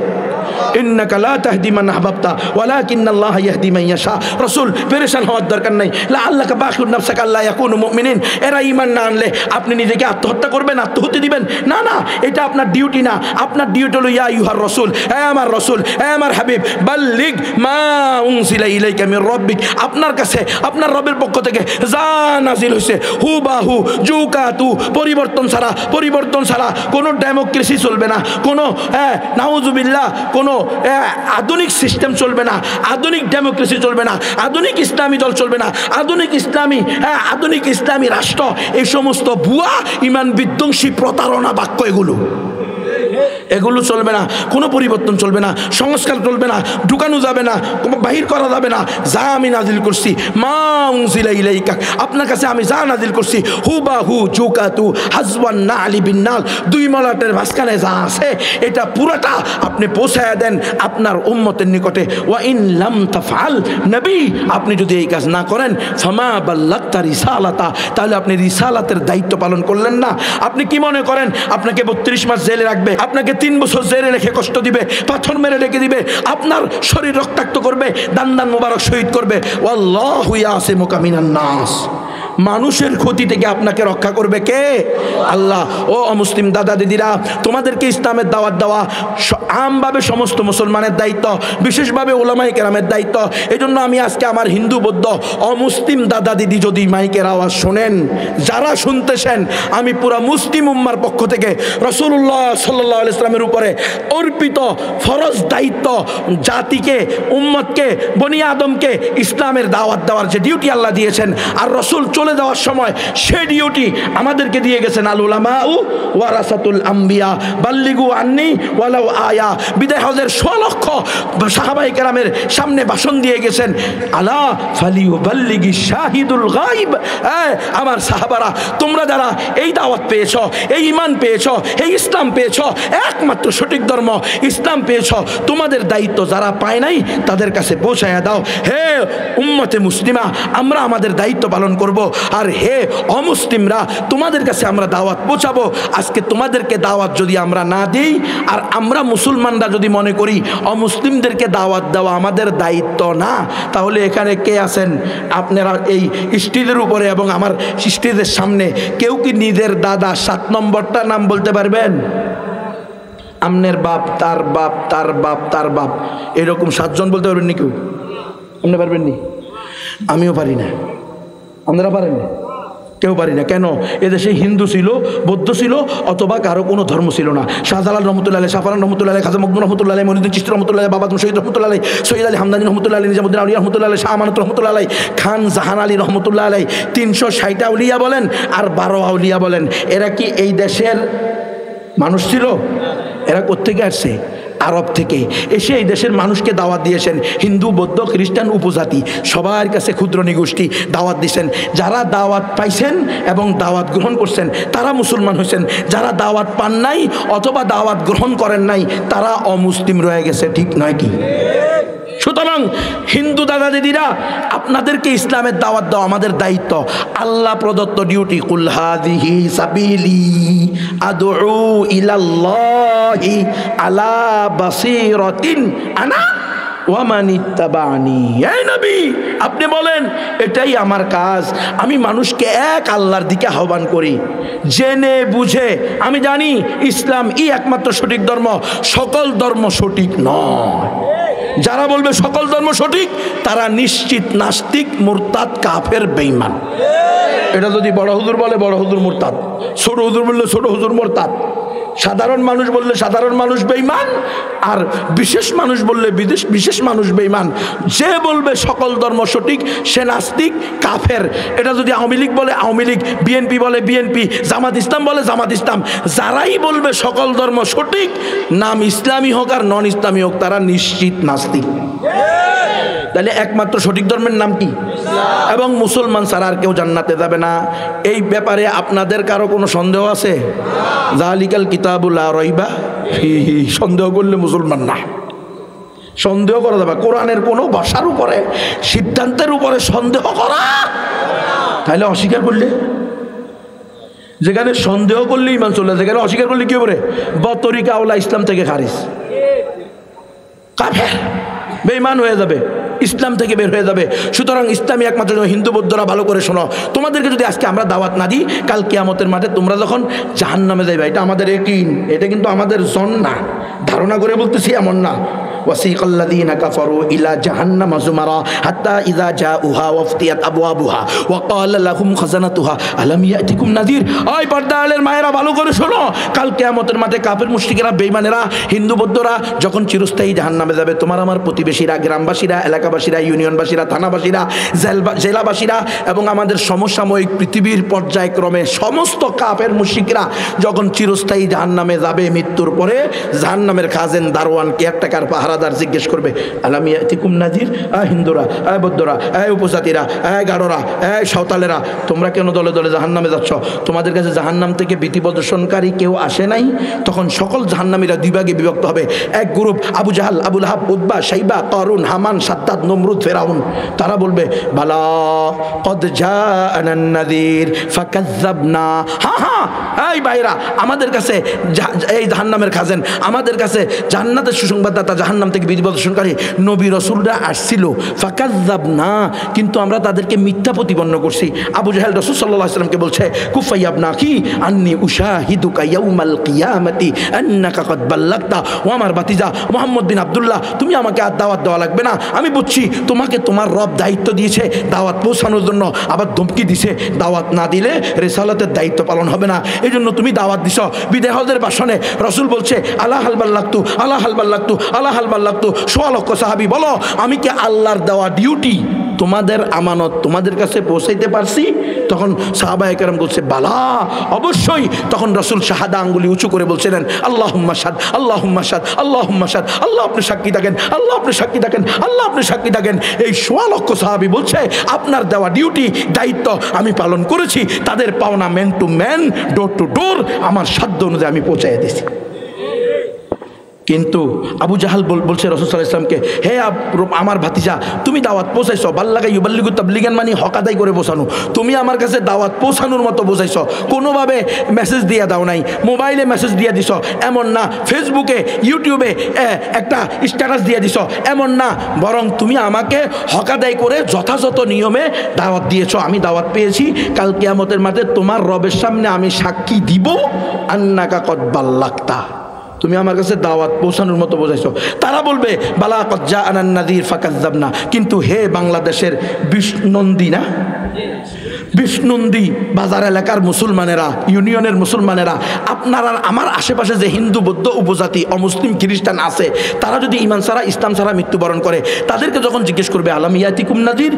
ইন্নাকা লা তাহদি মান আহবাবতা ওয়ালাকিন্নাল্লাহা ইয়াহদি মান ইয়াশা। রাসূল পেরেশান হওয়ার দরকার নাই। লাআল্লাকা বাখিউন নাফসাকা আল্লা ইয়াকুনু মুমিনিন। এরা ঈমান না আনলে আপনি নিজেকে আত্মহত্যা করবেন, আত্মহত্যা দিবেন না, না, এটা আপনার ডিউটি না। আপনার ডিউটি হলো ইয়া আইয়ুহার রাসূল, হে আমার রাসূল, হে আমার হাবিব, বাল্লিগ মা উনজিলা ইলাইকা মির রাব্বিক। আপনার কাছে আপনার রবের পক্ষ থেকে যা নাজিল হয়েছে হুবাহু জুকাতু, পরিবর্তন ছাড়া কোনো ডেমোক্রেসি চলবে না, কোনো নাউজুবিল্লাহ কোনো আধুনিক সিস্টেম চলবে না, আধুনিক ডেমোক্রেসি চলবে না, আধুনিক ইসলামী দল চলবে না, আধুনিক ইসলামী রাষ্ট্র, এই সমস্ত ভুয়া ঈমান বিধ্বংসী প্রতারণা বাক্য এগুলো চলবে না। কোনো পরিবর্তন চলবে না, সংস্কার চলবে না, ঢুকানো যাবে না, বাহির করা যাবে না। যা আমি নাজিল করছি মা উনজিলা ইলাইকা, আপনার কাছে আমি যা নাজিল করছি হুবাহু জুকাতু হাজওয়ান নালি বিন্নাল, 2 মলাটের মাঝখানে যা আছে এটা পুরোটা আপনি পৌঁছায়া দেন আপনার উম্মতের নিকটে। ওয়া ইন লাম তাফআল, নবী আপনি যদি এই কাজ না করেন, ফামা বাল্লাগতা রিসালাতা, তাহলে আপনি রিসালাতের দায়িত্ব পালন করলেন না। আপনি কি মনে করেন আপনাকে 32 মাস জেলে রাখবে, আপনাকে 3 বছর জেলে রেখে কষ্ট দিবে, পাথর মেরে রেখে দিবে, আপনার শরীর রক্তাক্ত করবে, দান মোবারক শহীদ করবে? ওয়াল্লাহু ইয়াসিমুকা মিনান নাস, মানুষের ক্ষতি থেকে আপনাকে রক্ষা করবে কে? আল্লাহ। ও অমুসলিম দাদা দিদিরা, তোমাদেরকে ইসলামের দাওয়াত দেওয়া আমভাবে সমস্ত মুসলমানের দায়িত্ব, বিশেষভাবে ওলামায়ে কেরামের দায়িত্ব। এই জন্য আমি আজকে আমার হিন্দু বৌদ্ধ অমুসলিম দাদা দিদি যদি মাইকের আওয়াজ শোনেন, যারা শুনতেছেন, আমি পুরা মুসলিম উম্মার পক্ষ থেকে রাসূলুল্লাহ সাল্লাল্লাহু আলাইহি ওয়াসাল্লামের উপরে অর্পিত ফরজ দায়িত্ব, জাতিকে, উম্মতকে, বনি আদমকে ইসলামের দাওয়াত দেওয়ার যে ডিউটি আল্লাহ দিয়েছেন, আর রাসূল চলে যাওয়ার সময় সে ডিউটি আমাদেরকে দিয়ে গেছেন, আল উলামাউ ওয়ারাসাতুল আম্বিয়া বাল্লিগু আন্নি ওয়ালাউ আয়া। বিদায় হজের 100 লক্ষ সাহাবায়ে কেরামের সামনে ভাষণ দিয়ে গেছেন, আলা ফালিউবাল্লিগি শাহিদুল গায়ব। আমার সাহাবারা, তোমরা যারা এই দাওয়াত পেয়েছ, এই ঈমান পেয়েছ, এই ইসলাম পেয়েছ, একমাত্র সঠিক ধর্ম ইসলাম পেয়েছ, তোমাদের দায়িত্ব যারা পায় নাই তাদের কাছে পৌঁছায়া দাও। হে উম্মতে মুসলিমা, আমরা আমাদের দায়িত্ব পালন করব, আর হে অমুসলিমরা, তোমাদের কাছে আমরা দাওয়াত পৌঁছাবো। আজকে তোমাদেরকে দাওয়াত যদি আমরা না দিই, আর আমরা মুসলমানরা যদি মনে করি অমুসলিমদেরকে দাওয়াত দেওয়া আমাদের দায়িত্ব না, তাহলে এখানে কে আছেন? আপনারা এই স্টেজের উপরে এবং আমার স্টেজের সামনে কেউ কি নিজের দাদা 7 নম্বরটা নাম বলতে পারবেন? আমনের বাপ, তার বাপ, তার বাপ, তার বাপ, এরকম 7 জন বলতে পারবেন নি? কেউ আপনি পারবেন নি? আমিও পারি না। আপনারা পারেন না? কেউ পারি না। কেন? এদেশে হিন্দু ছিল, বৌদ্ধ ছিল, অথবা কারো কোনো ধর্ম ছিল না। শাহজালাল রহমতুল্লাহ আলাইহি, শাহফারান রহমতুল্লাহ আলাইহি, খাজা মকবুল রহমতুল্লাহ আলাইহি, মনিউদ্দিন চিশতি রহমতুল্লাহ আলাইহি, বাবা শহীদ রহমতুল্লাহ আলাইহি, সৈয়দ আলী হামদানি রহমতুল্লাহ আলাইহি, নিজামুদ্দিন আউলিয়া রহমতুল্লাহ আলাইহি, শাহ আমানত রহমতুল্লাহ আলাইহি, খান জাহান আলী রহমতুল্লাহ আলাইহি, 360 আউলিয়া বলেন আর 12 আউলিয়া বলেন, এরা কি এই দেশের মানুষ ছিল? এরা কোত্থেকে আসছে? আরব থেকে এসে এই দেশের মানুষকে দাওয়াত দিয়েছেন। হিন্দু, বৌদ্ধ, খ্রিস্টান, উপজাতি সবার কাছে ক্ষুদ্র নিগোষ্ঠী দাওয়াত দিয়েছেন। যারা দাওয়াত পাইছেন এবং দাওয়াত গ্রহণ করছেন তারা মুসলমান হয়েছেন, যারা দাওয়াত পান নাই অথবা দাওয়াত গ্রহণ করেন নাই তারা অমুসলিম রয়ে গেছে, ঠিক নয় কি? সুতরাং হিন্দু দাদা দিদিরা, আপনাদেরকে ইসলামের দাওয়াত দেওয়া আমাদের দায়িত্ব, আল্লাহ প্রদত্ত ডিউটি। কুল হাযিহি সাবিলি আদউ ইলাল্লাহি আলা বাসীরাতিন আনা ওয়ামানিত্তাবানি, এই নবী আপনি বলেন এটাই আমার কাজ, আমি মানুষকে এক আল্লাহর দিকে আহ্বান করি জেনে বুঝে। আমি জানি ইসলাম একমাত্র সঠিক ধর্ম, সকল ধর্ম সঠিক নয়। যারা বলবে সকল ধর্ম সঠিক তারা নিশ্চিত নাস্তিক, মুরতাদ, কাফের, বেঈমান। এটা যদি বড় হুজুর বলে বড় হুজুর মুরতাদ, ছোট হুজুর বললে ছোট হুজুর মুরতাদ, সাধারণ মানুষ বললে সাধারণ মানুষ বেঈমান, আর বিশেষ মানুষ বললে বিশেষ মানুষ বেঈমান। যে বলবে সকল ধর্ম সঠিক সে নাস্তিক, কাফের। এটা যদি আওয়ামী লীগ বলে আওয়ামী লীগ, বিএনপি বলে বিএনপি, জামাত ইসলাম বলে জামাত ইসলাম, যারাই বলবে সকল ধর্ম সঠিক, নাম ইসলামী হোক আর নন ইসলামী হোক, তারা নিশ্চিত নাস্তিক। তাহলে একমাত্র সঠিক ধর্মের নাম কি? এবং মুসলমান ছাড়া আর কেউ জান্নাতে যাবে না। এই ব্যাপারে আপনাদের কারো কোনো সন্দেহ আছে? যালিকাল কিতাবুল লা রাইবা ফীহি, সন্দেহ করলে মুসলমান না। সন্দেহ করা যাবে কোরআনের কোনো ভাষার উপরে, সিদ্ধান্তের উপরে সন্দেহ করা, তাহলে অস্বীকার করলে, যেখানে সন্দেহ করলে ইমান চলে, যেখানে অস্বীকার করলে কি হবে? বতরিকা আওলা ইসলাম থেকে খারিজ, কাফের, বেঈমান হয়ে যাবে, ইসলাম থেকে বের হয়ে যাবে। সুতরাং ইসলামী একমাত্র হিন্দু বৌদ্ধরা ভালো করে শোনো, তোমাদেরকে যদি আজকে আমরা দাওয়াত না দিই, কাল কিয়ামতের মাঠে তোমরা যখন জাহান্নামে যাইবা, এটা আমাদের ইয়াকিন, এটা কিন্তু আমাদের জন না, ধারণা করে বলতেছি এমন না। ওয়াসিকাল্লাযীনা কাফারু ইলা জাহান্নামা যুমারা হাত্তা ইযা জাউহা ওয়াফতিয়াত আবওয়াবুহা ওয়া ক্বালা লাহুম খাজানাতুহা আলাম ইয়াতিকুম নাযীর। ওই পর্দালের মায়েরা ভালো করে শোনো, কাল কিয়ামতের মাঠে কাফের মুশরিকেরা, বেঈমানেরা, হিন্দু বৌদ্ধরা যখন চিরস্থায়ী জাহান্নামে যাবে, তোমার আমার প্রতিবেশীরা, গ্রামবাসীরা, এলাকাবাসীরা, ইউনিয়নবাসীরা, থানাবাসীরা, জেলাবাসীরা এবং আমাদের সমসাময়িক পৃথিবীর পর্যায়ক্রমে সমস্ত কাফের মুশরিকরা যখন চিরস্থায়ী জাহান্নামে যাবে, মৃত্যুর পরে জাহান্নামের খাজেন, দারোয়ান, কেয়ারটেকার, পাহারাদার জিজ্ঞেস করবে আলাম ইয়াতিকুম নাযীর, হিন্দুরা, বৌদ্ধরা, উপজাতিরা, গাড়োরা, সাঁওতালেরা, তোমরা কেন দলে দলে জাহান্নামে যাচ্ছ? তোমাদের কাছে জাহান্নাম থেকে ভীতি প্রদর্শনকারী কেউ আসে নাই? তখন সকল জাহান্নামীরা দুই ভাগে বিভক্ত হবে। এক গ্রুপ আবু জাহাল, আবু লাহাব, উতবা, শাইবা, কারুন, হামান, সাদ্দাদ, নমরুদ, ফেরাউন, তারা বলবে বালা কদ জাআনান নাযীর ফাকাযযাবনা। হ্যাঁ হ্যাঁ, এই ভাইরা, আমাদের কাছে এই জাহান্নামের খাজেন, আমাদের কাছে জান্নাতের সুসংবাদদাতা, জাহান্নাম থেকে বিধি প্রদর্শনকারী নবী রাসূলরা আসছিল, ফাকাযযাবনা, কিন্তু আমরা তাদেরকে মিথ্যা প্রতিপন্ন করছি। আবু জাহেল রাসূল সাল্লাল্লাহু আলাইহি ওয়াসাল্লামকে বলছে কুফাইয়াবনা কি আন্নী উশাহিদুকা ইয়াউমাল কিয়ামাতি আন্নাকা কদ বাল্লাগতা। ও আমার ভাতিজা মুহাম্মদ বিন আব্দুল্লাহ, তুমি আমাকে আর দাওয়াত দেওয়া লাগবে না, আমি বুঝছি তোমাকে তোমার রব দায়িত্ব দিয়েছে দাওয়াত পৌঁছানোর জন্য, আবার ধমকি দিছে দাওয়াত না দিলে রিসালাতের দায়িত্ব পালন হবে না, এই জন্য তুমি দাওয়াত দিছ। বিদায় হজের ভাষণে রাসূল বলছে আলা হাল বাল্লাগতু, আলা হাল বাল্লাগতু, আলা হাল বাল্লাগতু। সোয়া লক্ষ সাহাবী বলো, আমি কি আল্লাহর দেওয়া ডিউটি, তোমাদের আমানত তোমাদের কাছে পৌঁছাইতে পারছি? তখন সাহাবায়ে কেরাম বলছে বালা, অবশ্যই। তখন রাসূল শাহাদা আঙ্গুলি উঁচু করে বলছিলেন আল্লাহুম্মা শাহাদ, আল্লাহুম্মা শাহাদ, আল্লাহুম্মা শাহাদ, আল্লাহ আপনি সাক্ষী থাকেন, আল্লাহ আপনি সাক্ষী থাকেন, আল্লাহ আপনি সাক্ষী থাকেন। এই সোয়া লক্ষ সাহাবী বলছে আপনার দেওয়া ডিউটি, দায়িত্ব আমি পালন করেছি, তাদের পাওনা man to man, door to door আমার সাধ্য অনুযায়ী আমি পৌঁছাইয়া দিয়েছি। কিন্তু আবু জাহাল বলছে রাসূল সাল্লাল্লাহু আলাইহি ওয়াসাল্লামকে, হে আমার ভাতিজা, তুমি দাওয়াত পৌঁছাইছো, বাল্লাগা ইউবাল্লিগু তাবলিগান, মানে হক আদায় করে পৌঁছানো, তুমি আমার কাছে দাওয়াত পৌঁছানোর মতো বোঝাইছো, কোনোভাবে মেসেজ দিয়ে দাও নাই, মোবাইলে মেসেজ দিয়ে দিছ এমন না, ফেসবুকে ইউটিউবে একটা স্ট্যাটাস দিয়ে দিছ এমন না, বরং তুমি আমাকে হক আদায় করে যথাযথ নিয়মে দাওয়াত দিয়েছো, আমি দাওয়াত পেয়েছি। কাল কিয়ামতের মাঠে তোমার রবের সামনে আমি সাক্ষী দিব আন্নাকা কদ বাল্লাগতা, তুমি আমার কাছে দাওয়াত পৌঁছানোর মতো বোঝাইছো। তারা বলবে বালা কদ জাআনান নাযীর ফাকাযযাবনা। কিন্তু হে বাংলাদেশের বিষ্ণুনন্দী না, বিষ্ণুনন্দী বাজার এলাকার মুসলমানেরা, ইউনিয়নের মুসলমানেরা, আপনারা আমার আশেপাশে যে হিন্দু, বৌদ্ধ, উপজাতি, অমুসলিম, খ্রিস্টান আছে, তারা যদি ইমান ছাড়া, ইসলাম ছাড়া মৃত্যুবরণ করে, তাদেরকে যখন জিজ্ঞেস করবে আলাম ইয়াতিকুম নাযীর,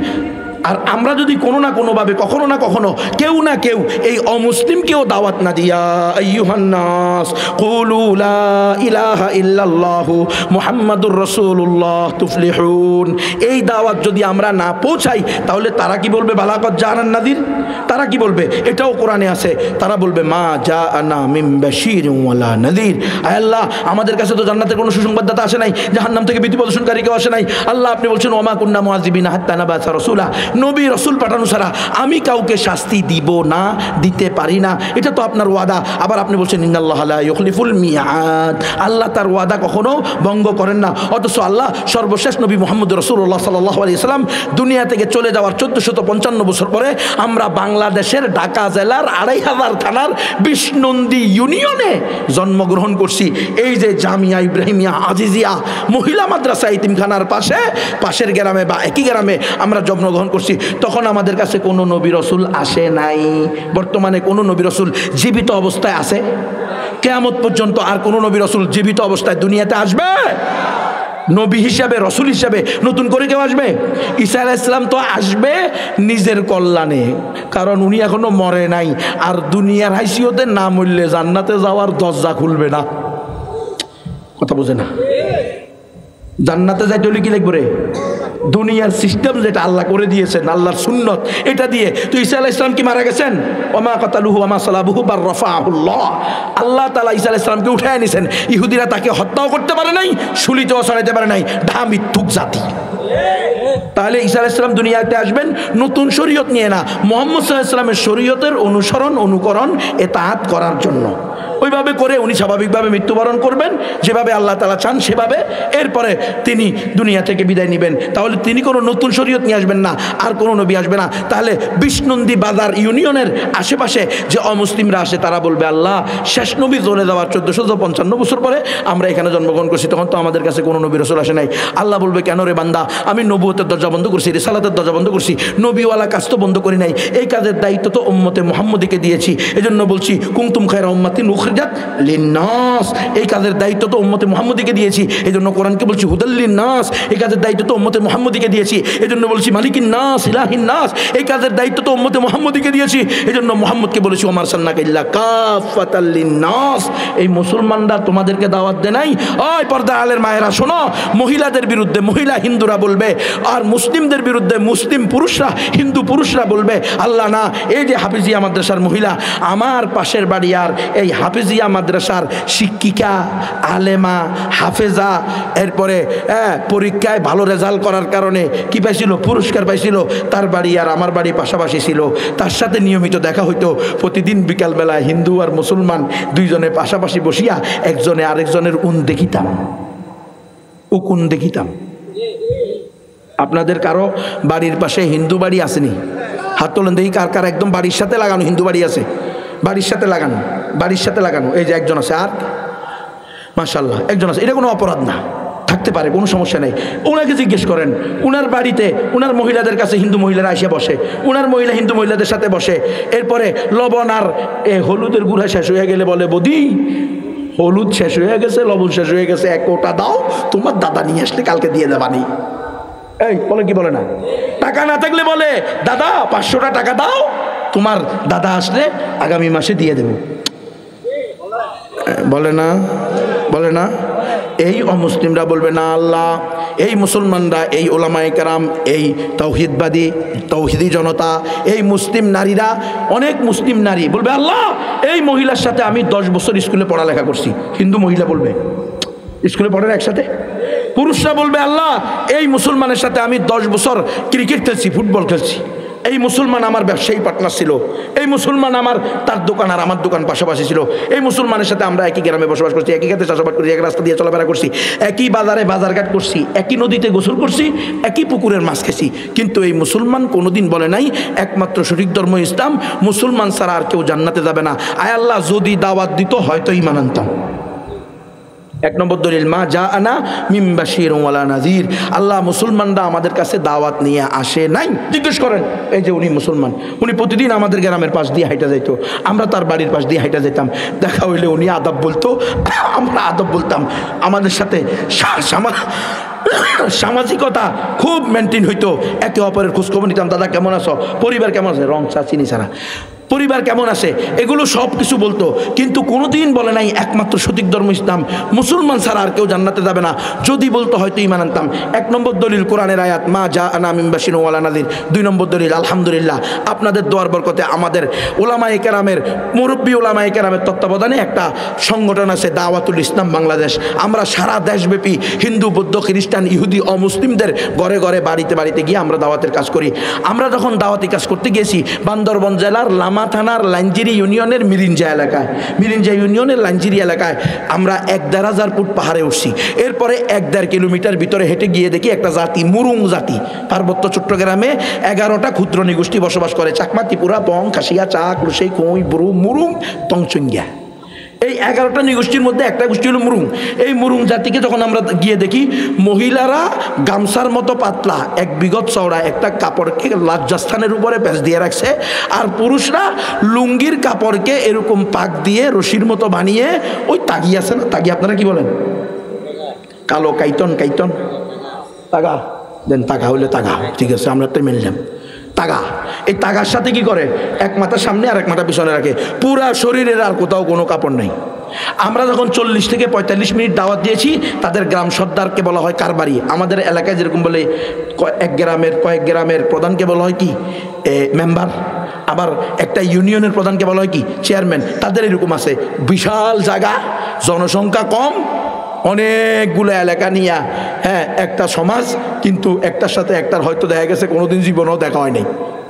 আর আমরা যদি কোনো না কোনোভাবে কখনো না কখনো কেউ না কেউ এই অমুসলিমকেও দাওয়াত না দিয়া আইয়ুহান নাস কুলু লা ইলাহা ইল্লাল্লাহু মুহাম্মাদুর রাসূলুল্লাহ তুফলিহুন, এই দাওয়াত যদি আমরা না পৌঁছাই, তাহলে তারা কি বলবে বালাকত জাহান্নান নাযীর? তারা কি বলবে? এটাও কোরআনে আছে, তারা বলবে মা জাআনা মিন বাশীরিন ওয়ালা নাযীর। আয় আল্লাহ, আমাদের কাছে তো জান্নাতের কোনো সুসংবাদদাতা আসে নাই, জাহান্নাম থেকে ভীতি প্রদর্শনকারী কেউ আসে নাই। আল্লাহ আপনি বলছেন ওমা কুন্না মুআযিবিনা হাত্তা নাবাসা রাসূলা, নবী রসুল পাঠানো ছাড়া আমি কাউকে শাস্তি দিব না, দিতে পারি না, এটা তো আপনার ওয়াদা। আবার আপনি বলছেন ইন্নাল্লাহ লা ইউখলিফুল মিয়াদ, আল্লাহ তার ওয়াদা কখনো ভঙ্গ করেন না। অথচ আল্লাহ সর্বশেষ নবী মুহাম্মদ রাসূলুল্লাহ সাল্লাল্লাহু আলাইহি সাল্লাম দুনিয়া থেকে চলে যাওয়ার 1455 বছর পরে আমরা বাংলাদেশের ঢাকা জেলার 2500 থানার 20 নন্দী ইউনিয়নে জন্মগ্রহণ করছি। এই যে জামিয়া ইব্রাহিমিয়া আজিজিয়া মহিলা মাদ্রাসা এতিমখানার পাশের গ্রামে বা একই গ্রামে আমরা জন্মগ্রহণ করছি। তখন আমাদের কাছে কোনো নবী রসুল আসে নাই। বর্তমানে কোনো নবী রসুল জীবিত অবস্থায় আছে? কিয়ামত পর্যন্ত আর কোনো নবী রসুল জীবিত অবস্থায় দুনিয়াতে আসবে? নবী হিসাবে, রসুল হিসাবে নতুন করে কেউ আসবে? ঈসা আলাইহিস সালাম তো আসবে নিজের কল্যাণে, কারণ উনি এখনো মরে নাই। আর দুনিয়ার হাইসিয়তে না মরলে জান্নাতে যাওয়ার দরজা খুলবে না। কথা বোঝে না? জান্নাতে যাইতে হলে কি লাগবে রে? দুনিয়ার সিস্টেম যেটা আল্লাহ করে দিয়েছেন, আল্লাহর সুন্নত, এটা দিয়ে। তো ঈসা আলাইহিস সালাম কি মারা গেছেন? ওমা কাতালুহু ওমা সালাবুহু বার রাফাহুল্লাহ, আল্লাহ তাআলা ঈসা আলাইহিস সালামকে উঠায় নিয়েছেন। ইহুদিরা তাকে হত্যাও করতে পারে নাই, শুলিতেও ছড়াইতে পারে নাই, ঢা মৃত্যুক জাতি। তাহলে ঈসা আলাইহিস সালাম দুনিয়াতে আসবেন নতুন শরীয়ত নিয়ে না, মুহাম্মদ সাল্লাল্লাহু আলাইহি ওয়াসাল্লামের শরীয়তের অনুসরণ, অনুকরণ, ইতাআত করার জন্য। ওইভাবে করে উনি স্বাভাবিকভাবে মৃত্যুবরণ করবেন, যেভাবে আল্লাহ তাআলা চান সেভাবে। এরপরে তিনি দুনিয়া থেকে বিদায় নেবেন। তাহলে তিনি কোনো নতুন শরীয়ত নিয়ে আসবেন না, আর কোনো নবী আসবে না। তাহলে 20 নন্দী বাজার ইউনিয়নের আশেপাশে যে অমুসলিমরা আসে তারা বলবে আল্লাহ শেষ নবী চলে যাওয়ার 1455 বছর পরে আমরা এখানে জন্মগ্রহণ করছি, তখন তো আমাদের কাছে কোনো নবী রাসূল আসে নাই। আল্লাহ বলবে কেন রে বান্দা, আমি নবুয়তের দরজা বন্ধ করছি, রিসালাতের দরজা বন্ধ করছি, নবীওয়ালা কাজ তো বন্ধ করি নাই। এই কাজের দায়িত্ব তো উম্মতে মুহাম্মদীকে দিয়েছি। এজন্য বলছি কুনতুম খায়রা উম্মাতিন উখরিজাত লিন্নাস, এই কাজের দায়িত্ব তো উম্মতে মুহাম্মদীকে দিয়েছি। এজন্য কোরআনকে বলছি হুদাল লিন্নাস, এই কাজের দায়িত্ব তো উম্মতে মুহাম্মদীকে দিয়েছি। এজন্য বলছি মালিকিন নাস ইলাহিন নাস, এই কাজের দায়িত্ব তো উম্মতে মুহাম্মদীকে দিয়েছি। এজন্য মুহাম্মদকে বলেছি ওমা আরসালনাকা ইল্লা কাফাতাল লিন্নাস। এই মুসলমানরা তোমাদেরকে দাওয়াত দেয় নাই? ওই পর্দা আলের মায়েরা শোনো, মহিলাদের বিরুদ্ধে মহিলা হিন্দুরা বলবে, আর মুসলিমদের বিরুদ্ধে মুসলিম পুরুষরা, হিন্দু পুরুষরা বলবে আল্লাহ না। এই যে হাফিজিয়া মাদ্রাসার মহিলা, আমার পাশের বাড়ি, আর এই হাফিজিয়া মাদ্রাসার শিক্ষিকা, আলেমা, হাফেজা, এরপরে পরীক্ষায় ভালো রেজাল্ট করার কারণে কি পাইছিল? পুরস্কার পাইছিল। তার বাড়ি আর আমার বাড়ি পাশাপাশি ছিল, তার সাথে নিয়মিত দেখা হইতো। প্রতিদিন বিকালবেলা হিন্দু আর মুসলমান দুইজনে পাশাপাশি বসিয়া একজনে আরেকজনের দেখিতাম, উকুন দেখিতাম। আপনাদের কারো বাড়ির পাশে হিন্দু বাড়ি আসেনি? হাত তোলেন দেখি কার কার একদম বাড়ির সাথে লাগানো হিন্দু বাড়ি আছে। বাড়ির সাথে লাগানো, বাড়ির সাথে লাগানো, এই যে একজন আছে। আর মাশাআল্লাহ একজন আছে। এটা কোনো অপরাধ না, থাকতে পারে, কোনো সমস্যা নেই। ওনাকে জিজ্ঞেস করেন, ওনার বাড়িতে ওনার মহিলাদের কাছে হিন্দু মহিলারা এসে বসে, ওনার মহিলা হিন্দু মহিলাদের সাথে বসে। এরপরে লবণ আর হলুদের গুঁড়া শেষ হয়ে গেলে বলে বৌদি হলুদ শেষ হয়ে গেছে, লবণ শেষ হয়ে গেছে, এক কোটা দাও, তোমার দাদা নিয়ে আসলে কালকে দিয়ে দেবানি। এই বলে কি বলে না? টাকা না থাকলে বলে দাদা 500টা টাকা দাও, তোমার দাদা আসলে আগামী মাসে দিয়ে দেব। বলে না? বলে না? এই অমুসলিমরা বলবে না আল্লাহ, এই মুসলমানরা, এই ওলামায়ে কেরাম, এই তাওহীদবাদী তাওহীদি জনতা, এই মুসলিম নারীরা, অনেক মুসলিম নারী বলবে আল্লাহ এই মহিলার সাথে আমি 10 বছর স্কুলে পড়ালেখা করছি। হিন্দু মহিলা বলবে, স্কুলে পড়েন একসাথে। পুরুষরা বলবে আল্লাহ এই মুসলমানের সাথে আমি 10 বছর ক্রিকেট খেলছি, ফুটবল খেলছি। এই মুসলমান আমার ব্যবসায়ী পার্টনার ছিল, এই মুসলমান আমার, তার দোকান আর আমার দোকান পাশাপাশি ছিল, এই মুসলমানের সাথে আমরা একই গ্রামে বসবাস করছি, একই খাতে চাষাবাদ করছি, এক রাস্তা দিয়ে চলাফেরা করছি, একই বাজারে বাজারঘাট করছি, একই নদীতে গোসল করছি, একই পুকুরের মাছ খেছি। কিন্তু এই মুসলমান কোনোদিন বলে নাই একমাত্র সঠিক ধর্ম ইসলাম, মুসলমান ছাড়া আর কেউ জান্নাতে যাবে না। আয় আল্লাহ যদি দাওয়াত দিত হয়তো ঈমান আনতাম। 1 নম্বর দলিল মা যা আনা মিন বাশীরিন ওয়ালা নাযীর, আল্লাহ মুসলমানরা আমাদের কাছে দাওয়াত নিয়ে আসে নাই। জিজ্ঞেস করেন, এই যে উনি মুসলমান, উনি প্রতিদিন আমাদের গ্রামের পাশ দিয়ে হাইটা যাইতো, আমরা তার বাড়ির পাশ দিয়ে হাইটা যেতাম। দেখা হইলে উনি আদব বলতো, আমরা আদব বলতাম। আমাদের সাথে সামাজিকতা খুব মেনটেন হইতো, একে অপরের খোঁজখবর নিতাম। দাদা কেমন আছো, পরিবার কেমন আছে, রং চা চিনি ছাড়া। পরিবার কেমন আছে, এগুলো সব কিছু বলতো, কিন্তু কোনোদিন বলে নাই একমাত্র সঠিক ধর্ম ইসলাম, মুসলমান ছাড়া আর কেউ জান্নাতে যাবে না। যদি বলতো হয়তো ঈমান আনতাম। 1 নম্বর দলিল কোরআনের আয়াত মা যা আনা মিন বাশিরিন ওয়ালা নাযির। 2 নম্বর দলিল আলহামদুলিল্লাহ আপনাদের দোয়ার বরকতে আমাদের উলামায়ে কেরামের মুরব্বী উলামায়ে কেরামের তত্ত্বাবধানে একটা সংগঠন আছে দাওয়াতুল ইসলাম বাংলাদেশ। আমরা সারা দেশব্যাপী হিন্দু, বৌদ্ধ, খ্রিস্টান, ইহুদি, অমুসলিমদের ঘরে ঘরে বাড়িতে বাড়িতে গিয়ে আমরা দাওয়াতের কাজ করি। আমরা যখন দাওয়াতি কাজ করতে গিয়েছি বান্দরবন জেলার লামা থানার লাঞ্জিরি ইউনিয়নের মিরিঞ্জা এলাকায়, মিরিঞ্জা ইউনিয়নের লাঞ্জিরি এলাকায় আমরা ১,৫০০ ফুট পাহাড়ে উঠছি। এরপরে ১-১.৫ কিলোমিটার ভিতরে হেঁটে গিয়ে দেখি একটা জাতি, মুরুং জাতি, পার্বত্য চট্টগ্রামে 11টা ক্ষুদ্র নিগোষ্ঠী বসবাস করে। চাকমা, ত্রিপুরা, বং, খাসিয়া, চাক, লুসেই, কুই, বুরু, মুরুং, তংচঙ্গিয়া। এই 11টা নিগোষ্ঠীর মধ্যে একটা গোষ্ঠী হলো মুরুং। এই মুরুং জাতিকে যখন আমরা গিয়ে দেখি মহিলারা গামছার মতো পাতলা 1 বিঘত চওড়া একটা কাপড়কে লজ্জাস্থানের উপরে পেঁচ দিয়ে রাখছে, আর পুরুষরা লুঙ্গির কাপড়কে এরকম পাক দিয়ে রশির মতো বানিয়ে ওই তাগি আছে না, তাগি আপনারা কি বলেন, কালো কাইতন, কাইতন তাগা দেন, তাগা হইলে তাগা, ঠিক আছে আমরা একটা মেনলাম তাগা। এই তাগার সাথে কি করে, এক মাথা সামনে আর এক মাথা পিছনে রাখে, পুরা শরীরের আর কোথাও কোনো কাপড় নেই। আমরা যখন 40 থেকে 45 মিনিট দাওয়াত দিয়েছি, তাদের গ্রাম সর্দারকে বলা হয় কারবারি। আমাদের এলাকায় যেরকম বলে কয়েক গ্রামের প্রধানকে বলা হয় কি মেম্বার, আবার একটা ইউনিয়নের প্রধানকে বলা হয় কি চেয়ারম্যান। তাদের এরকম আছে, বিশাল জায়গা, জনসংখ্যা কম, অনেকগুলো এলাকা নিয়ে, হ্যাঁ একটা সমাজ, কিন্তু একটার সাথে একটার হয়তো দেখা গেছে কোনোদিন জীবনেও দেখা হয় নাই,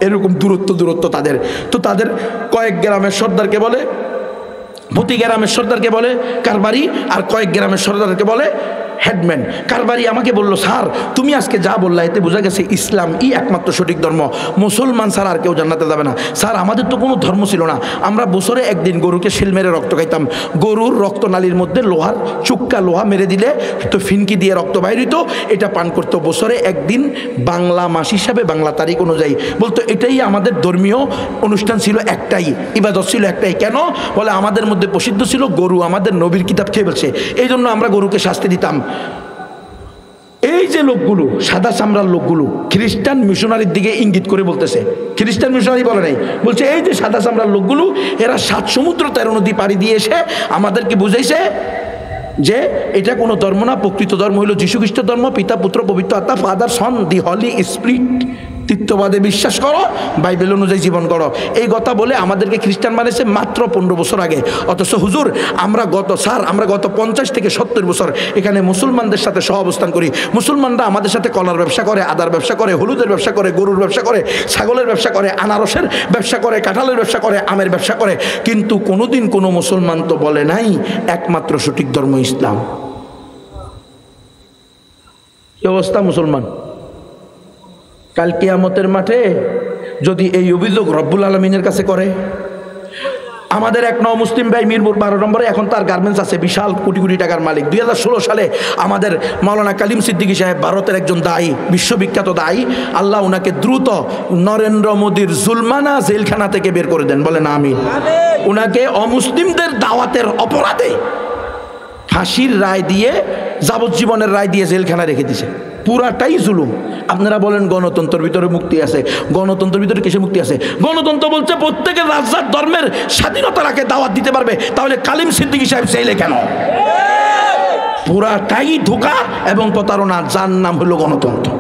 এরকম দূরত্ব তাদের। তো তাদের কয়েক গ্রামের সর্দারকে বলে, প্রতি গ্রামের সর্দারকে বলে কারবারি, আর কয়েক গ্রামের সর্দারকে বলে হেডম্যান। কারবারি আমাকে বললো, স্যার তুমি আজকে যা বললা এতে বোঝা গেছে ইসলাম একমাত্র সঠিক ধর্ম, মুসলমান ছাড়া আর কেউ জান্নাতে যাবে না। স্যার আমাদের তো কোনো ধর্ম ছিল না, আমরা বছরে একদিন গরুকে শিল মেরে রক্ত খাইতাম, গরুর রক্তনালীর মধ্যে লোহার চুক্কা লোহা মেরে দিলে তো ফিনকি দিয়ে রক্ত বাইর হইতো, এটা পান করতো বছরে একদিন, বাংলা মাস হিসাবে বাংলা তারিখ অনুযায়ী। বলতো এটাই আমাদের ধর্মীয় অনুষ্ঠান ছিল, একটাই ইবাদত ছিল, একটাই। কেন বলে আমাদের মধ্যে প্রসিদ্ধ ছিল গরু আমাদের নবীর কিতাব খেয়ে ফেলছে, এই জন্য আমরা গরুকে শাস্তি দিতাম। এই যে লোকগুলো, সাদা চামড়ার লোকগুলো খ্রিস্টান মিশনারির দিকে ইঙ্গিত করে বলতেছে, খ্রিস্টান মিশনারি বলে নাই, বলছে এই যে সাদা চামড়ার লোকগুলো, এরা 7 সমুদ্র 13 নদী পাড়ি দিয়ে এসে আমাদেরকে বুঝাইছে যে এটা কোনো ধর্ম না, প্রকৃত ধর্ম হইল যীশু খ্রিস্ট ধর্ম, পিতা পুত্র পবিত্র আত্মা, ফাদার সন দি হলি স্পিরিট, তৃতীয়বাদে বিশ্বাস করো, বাইবেল অনুযায়ী জীবন করো। এই কথা বলে আমাদেরকে খ্রিস্টান বানিয়েছে মাত্র 15 বছর আগে। অথচ হুজুর আমরা গত 50 থেকে 70 বছর এখানে মুসলমানদের সাথে সহ অবস্থান করি। মুসলমানরা আমাদের সাথে কলার ব্যবসা করে, আদার ব্যবসা করে, হলুদের ব্যবসা করে, গরুর ব্যবসা করে, ছাগলের ব্যবসা করে, আনারসের ব্যবসা করে, কাঁঠালের ব্যবসা করে, আমের ব্যবসা করে, কিন্তু কোনোদিন কোনো মুসলমান তো বলে নাই একমাত্র সঠিক ধর্ম ইসলাম। কি অবস্থা মুসলমান? কাল কিয়ামতের মাঠে যদি এই অভিযোগ রব্বুল আলমিনের কাছে করে, আমাদের এক মুসলিম ভাই মিরপুর 12 নম্বরে, এখন তার গার্মেন্টস আছে, বিশাল কোটি কোটি টাকার মালিক। 2016 সালে আমাদের মাওলানা কালিম সিদ্দিকী সাহেব, ভারতের একজন দায়ী, বিশ্ববিখ্যাত দায়ী, আল্লাহ উনাকে দ্রুত নরেন্দ্র মোদীর জুলমানা জেলখানা থেকে বের করে দেন, বলেন আমিন। উনাকে অমুসলিমদের দাওয়াতের অপরাধে ফাঁসির রায় দিয়ে, যাবজ্জীবনের রায় দিয়ে জেলখানা রেখে দিয়েছে। পুরাটাই জুলুম। আপনারা বলেন গণতন্ত্রের ভিতরে মুক্তি আছে, গণতন্ত্রের ভিতরে কিসে মুক্তি আছে? গণতন্ত্র বলছে প্রত্যেকের রাজ্জাত ধর্মের স্বাধীনতা রাখে, দাওয়াত দিতে পারবে, তাহলে কালিম সিদ্দিকী সাহেব জেলে কেন? পুরাটাই ধোঁকা এবং প্রতারণা, যার নাম হলো গণতন্ত্র।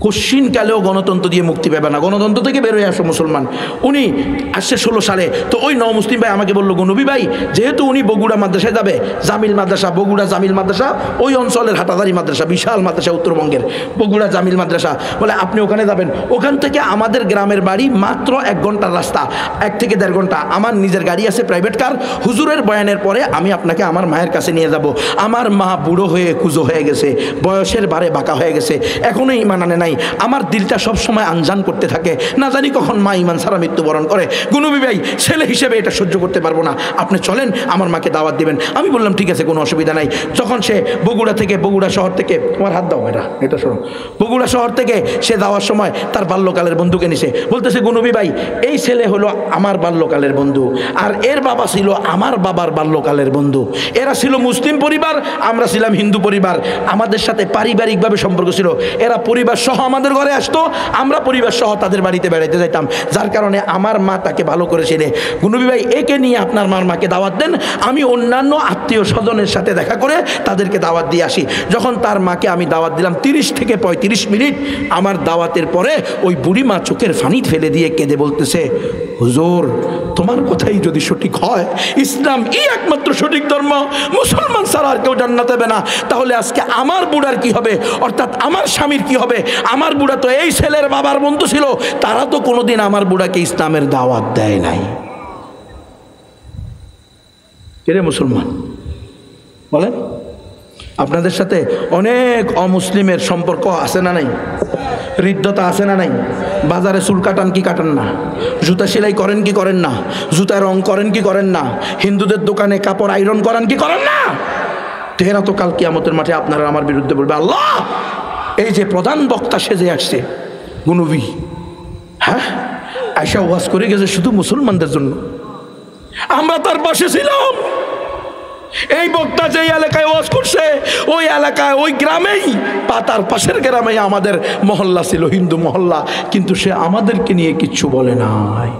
কোশ্চিন কালেও গণতন্ত্র দিয়ে মুক্তি পাবে না, গণতন্ত্র থেকে বের হয়ে আসো মুসলমান। উনি আসছে 16 সালে, তো ওই মুসলিম ভাই আমাকে বললো, নবী ভাই যেহেতু উনি বগুড়া মাদ্রাসায় যাবে, জামিল মাদ্রাসা, বগুড়া জামিল মাদ্রাসা, ওই অঞ্চলের হাটাদারি মাদ্রাসা, বিশাল মাদ্রাসা উত্তরবঙ্গের, বগুড়া জামিল মাদ্রাসা, বলে আপনি ওখানে যাবেন। ওখান থেকে আমাদের গ্রামের বাড়ি মাত্র 1 ঘন্টার রাস্তা, 1 থেকে 1.5 ঘন্টা। আমার নিজের গাড়ি আছে, প্রাইভেট কার। হুজুরের বয়ানের পরে আমি আপনাকে আমার মায়ের কাছে নিয়ে যাব। আমার মা বুড়ো হয়ে কুজো হয়ে গেছে, বয়সের বারে বাঁকা হয়ে গেছে, এখনো ঈমান আনে নাই। আমার দিলটা সবসময় আনজান করতে থাকে, না জানি কখন মা ঈমান ছাড়া মৃত্যুবরণ করে। গুনবী ভাই ছেলে হিসেবে এটা সহ্য করতে পারবো না, আপনি চলেন আমার মাকে দাওয়াত দিবেন। আমি বললাম ঠিক আছে, কোনো অসুবিধা নাই। যখন সে বগুড়া শহর থেকে, তোমার হাত দাও, এটা শোনো, বগুড়া শহর থেকে সে যাওয়ার সময় তার বাল্যকালের বন্ধুকে নিছে, বলতেছে গুনবী ভাই এই ছেলে হলো আমার বাল্যকালের বন্ধু, আর এর বাবা ছিল আমার বাবার বাল্যকালের বন্ধু। এরা ছিল মুসলিম পরিবার, আমরা ছিলাম হিন্দু পরিবার, আমাদের সাথে পারিবারিকভাবে সম্পর্ক ছিল। এরা পরিবার সহ সহ আমাদের ঘরে আসতো, আমরা পরিবার সহ তাদের বাড়িতে বেড়াইতে যাইতাম, যার কারণে আমার মা তাকে ভালো করে চেনে। নবী ভাই একে নিয়ে আপনার মাকে দাওয়াত দেন, আমি অন্যান্য আত্মীয় স্বজনের সাথে দেখা করে তাদেরকে দাওয়াত দিয়ে আসি। যখন তার মাকে আমি দাওয়াত দিলাম 30 থেকে 35 মিনিট, আমার দাওয়াতের পরে ওই বুড়ি মা চোখের পানি ফেলে দিয়ে কেঁদে বলতেছে, হুজুর তোমার কথাই যদি সঠিক হয়, ইসলাম একমাত্র সঠিক ধর্ম, মুসলমান ছাড়া আর কেউ জান্নাতে যাবে না, তাহলে আজকে আমার বুড়ার কি হবে, অর্থাৎ আমার স্বামীর কি হবে? আমার বুড়া তো এই ছেলের বাবার বন্ধু ছিল, তারা তো কোনোদিন আমার বুড়াকে ইসলামের দাওয়াত দেয় নাই। কে মুসলমান বলেন? আপনাদের সাথে অনেক অমুসলিমের সম্পর্ক আছে না নাই? হৃদ্যতা আছে না নাই? বাজারে চুল কাটান কি কাটান না? জুতা সেলাই করেন কি করেন না? জুতা রং করেন কি করেন না? হিন্দুদের দোকানে কাপড় আয়রন করেন কি করেন না? তেরা তো কাল কিয়ামতের মাঠে আপনারা আমার বিরুদ্ধে বলবে, আল্লাহ এই যে প্রধান বক্তা সেজে আসছে গুনবি, হ্যাঁ আয়সা ওয়াজ করে গেছে শুধু মুসলমানদের জন্য, আমরা তার পাশে ছিলাম। এই বক্তা যেই এলাকায় ওয়াজ করছে ওই এলাকায় ওই গ্রামেই পাতার পাশের গ্রামেই আমাদের মহল্লা ছিল, হিন্দু মহল্লা, কিন্তু সে আমাদেরকে নিয়ে কিচ্ছু বলে নাই।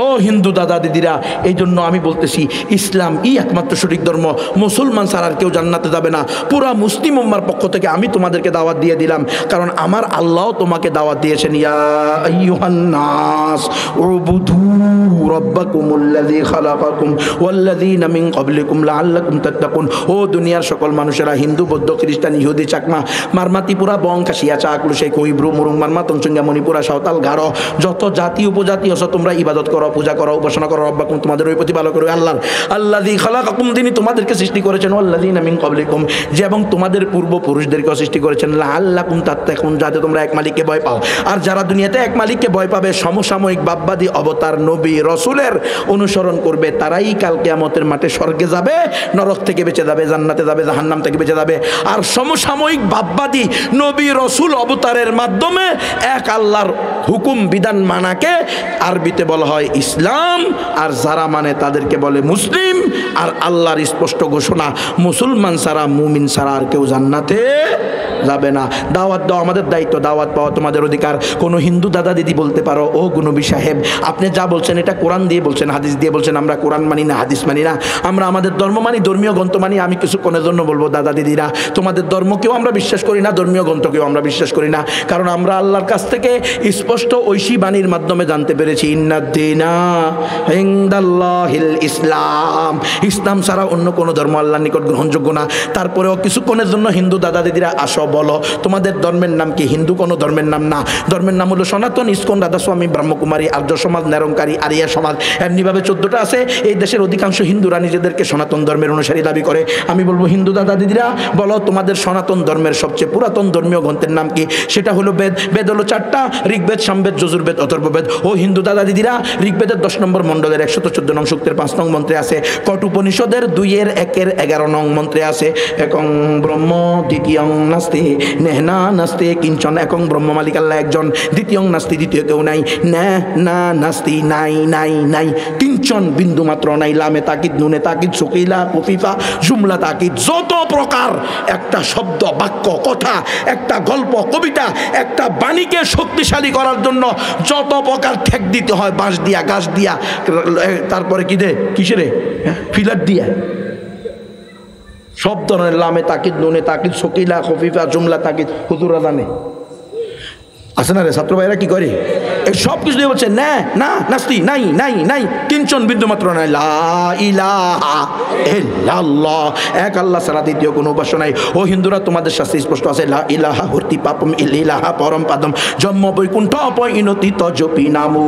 ও হিন্দু দাদা দিদিরা, এই জন্য আমি বলতেছি ইসলাম একমাত্র সঠিক ধর্ম, মুসলমান ছাড়া আর কেউ জান্নাতে যাবে না। পুরা মুসলিম উম্মার পক্ষ থেকে আমি তোমাদেরকে দাওয়াত দিয়ে দিলাম, কারণ আমার আল্লাহ তোমাকে দাওয়াত দিয়েছেন, ইয়া আইয়ুহান নাস উবুদু রাব্বাকুমুল্লাযী খালাকাকুম ওয়াল্লাযীনা মিন ক্বাবলিকুম লাআল্লাকুম তাত্তাকুন। ও দুনিয়ার সকল মানুষেরা, হিন্দু বৌদ্ধ খ্রিস্টান ইহুদি চাকমা মারমাতিপুরা বং খাসিয়া চাকলু সেই কইব্রু মুরুং মারমা তঞ্চঙ্গা মণিপুরা সাঁওতাল গারো যত জাতি উপজাতি আছে তোমরা ইবাদত করো, পূজা করো, উপাসনা করো রব্বাকুম, তোমাদের ওই প্রতিপালক করে আল্লাহ। আল্লাযী খালাকাকুম, তিনি তোমাদেরকে সৃষ্টি করেছেন, ওয়াল্লাযীনা মিন ক্বাবলিকুম, যে এবং তোমাদের পূর্বপুরুষদেরকে সৃষ্টি করেছেন, লাআল্লাকুম তাত্তাকুন, যাতে তোমরা এক মালিককে ভয় পাও। আর যারা দুনিয়াতে এক মালিককে ভয় পাবে, সমসাময়িক বাপবাদী অবতার নবী রসুলের অনুসরণ করবে, তারাই কাল কিয়ামতের মাঠে স্বর্গে যাবে, নরক থেকে বেঁচে যাবে, জান্নাতে যাবে, জাহান্নাম থেকে বেঁচে যাবে। আর সমসাময়িক বাপবাদী নবী রসুল অবতারের মাধ্যমে এক আল্লাহর হুকুম বিধান মানাকে আরবিতে বলা হয় ইসলাম, আর যারা মানে তাদেরকে বলে মুসলিম। আর আল্লাহর স্পষ্ট ঘোষণা, মুসলমান ছাড়া মুমিন ছাড়া আর কেউ জান্নাতে যাবে না। দাওয়াত দাও আমাদের দায়িত্ব, দাওয়াত পাওয়া তোমাদের অধিকার। কোনো হিন্দু দাদা দিদি বলতে পারো, ও গুনবী সাহেব আপনি যা বলছেন এটা কোরআন দিয়ে বলছেন, হাদিস দিয়ে বলছেন, আমরা কোরআন মানি না, হাদিস মানি না, আমরা আমাদের ধর্ম মানি, ধর্মীয় গ্রন্থ মানি। আমি কিছুক্ষণের জন্য বলবো দাদা দিদিরা, তোমাদের ধর্মকেও আমরা বিশ্বাস করি না, ধর্মীয় গ্রন্থকেও আমরা বিশ্বাস করি না, কারণ আমরা আল্লাহর কাছ থেকে স্পষ্ট ঐশী বাণীর মাধ্যমে জানতে পেরেছি, ইন্নাদ-দীনা ইনদাল্লাহিল ইসলাম, ইসলাম ছাড়া অন্য কোনো ধর্ম আল্লাহর নিকট গ্রহণযোগ্য না। তারপরেও কিছুক্ষণের জন্য হিন্দু দাদা দিদিরা আসো, বলো তোমাদের ধর্মের নাম কি? হিন্দু কোনো ধর্মের নাম না, ধর্মের নাম হলো সনাতন, ইস্কন, রাধাস্বামী, ব্রহ্মকুমারী, আর্য সমাজ, নিরঙ্কারী, আরিয়া সমাজ, এমনিভাবে 14টা আছে। এই দেশের অধিকাংশ হিন্দুরা নিজেদেরকে সনাতন ধর্মের অনুসারী দাবি করে। আমি বলবো হিন্দু দাদা দিদিরা, বলো তোমাদের সনাতন ধর্মের সবচেয়ে পুরাতন ধর্মীয় গ্রন্থের নাম কি? সেটা হলো বেদ। বেদ হলো 4টা, ঋগ্বেদ, সামবেদ, যজুর্বেদ, অথর্ববেদ। ও হিন্দু দাদা দিদিরা, ঋগ্বেদের 10 নম্বর মণ্ডলের 114 নং সূক্তের 5 নং মন্ত্রে আছে, কট উপনিষদের 2-1 11 নং মন্ত্রে আছে, একং ব্রহ্ম দ্বিতীয়ং নাস্তি নেহনা নাস্তি কিঞ্চন, একং ব্রহ্ম মালিক আল্লাহ একজন, দ্বিতীয়ং নাস্তি দ্বিতীয় কেউ নাই, না নাস্তি নাই নাই নাই, কিঞ্চন বিন্দু মাত্র নাই, লামে তাকিদ, নুনে তাকিদ, সকিলা কফিফা, জুমলা তাকিদ, যত প্রকার একটা শব্দ, বাক্য, কথা, একটা গল্প, কবিতা, একটা বাণীকে শক্তিশালী করার জন্য যত প্রকার ঠেক দিতে হয়, বাঁশ দিয়া, গাছ দিয়া, তারপরে কি দে, কিসেরে, ফিলার দিয়া, সব ধরনের লামে তাকিদ, নুনে তাকিদ, সকিলা খফিফা, জুমলা তাকিদ, হুজুরা জানে আছে না রে? ছাত্র ভাইরা কি করে? এই সব কিছু দিয়ে বলছে না না নাস্তি নাই নাই নাই, কিঞ্চন বিন্দু মাত্র নাই, লা ইলাহা ইল্লাল্লাহ, এক আল্লাহ ছাড়া দ্বিতীয় কোনো উপাস্য নাই। ও হিন্দুরা, তোমাদের শাস্ত্রে স্পষ্ট আছে, লা ইলাহা হর্তি পাপম ইলাহা পরম পাদম জন্ম বৈকুণ্ঠ পইনতি তজপি নামু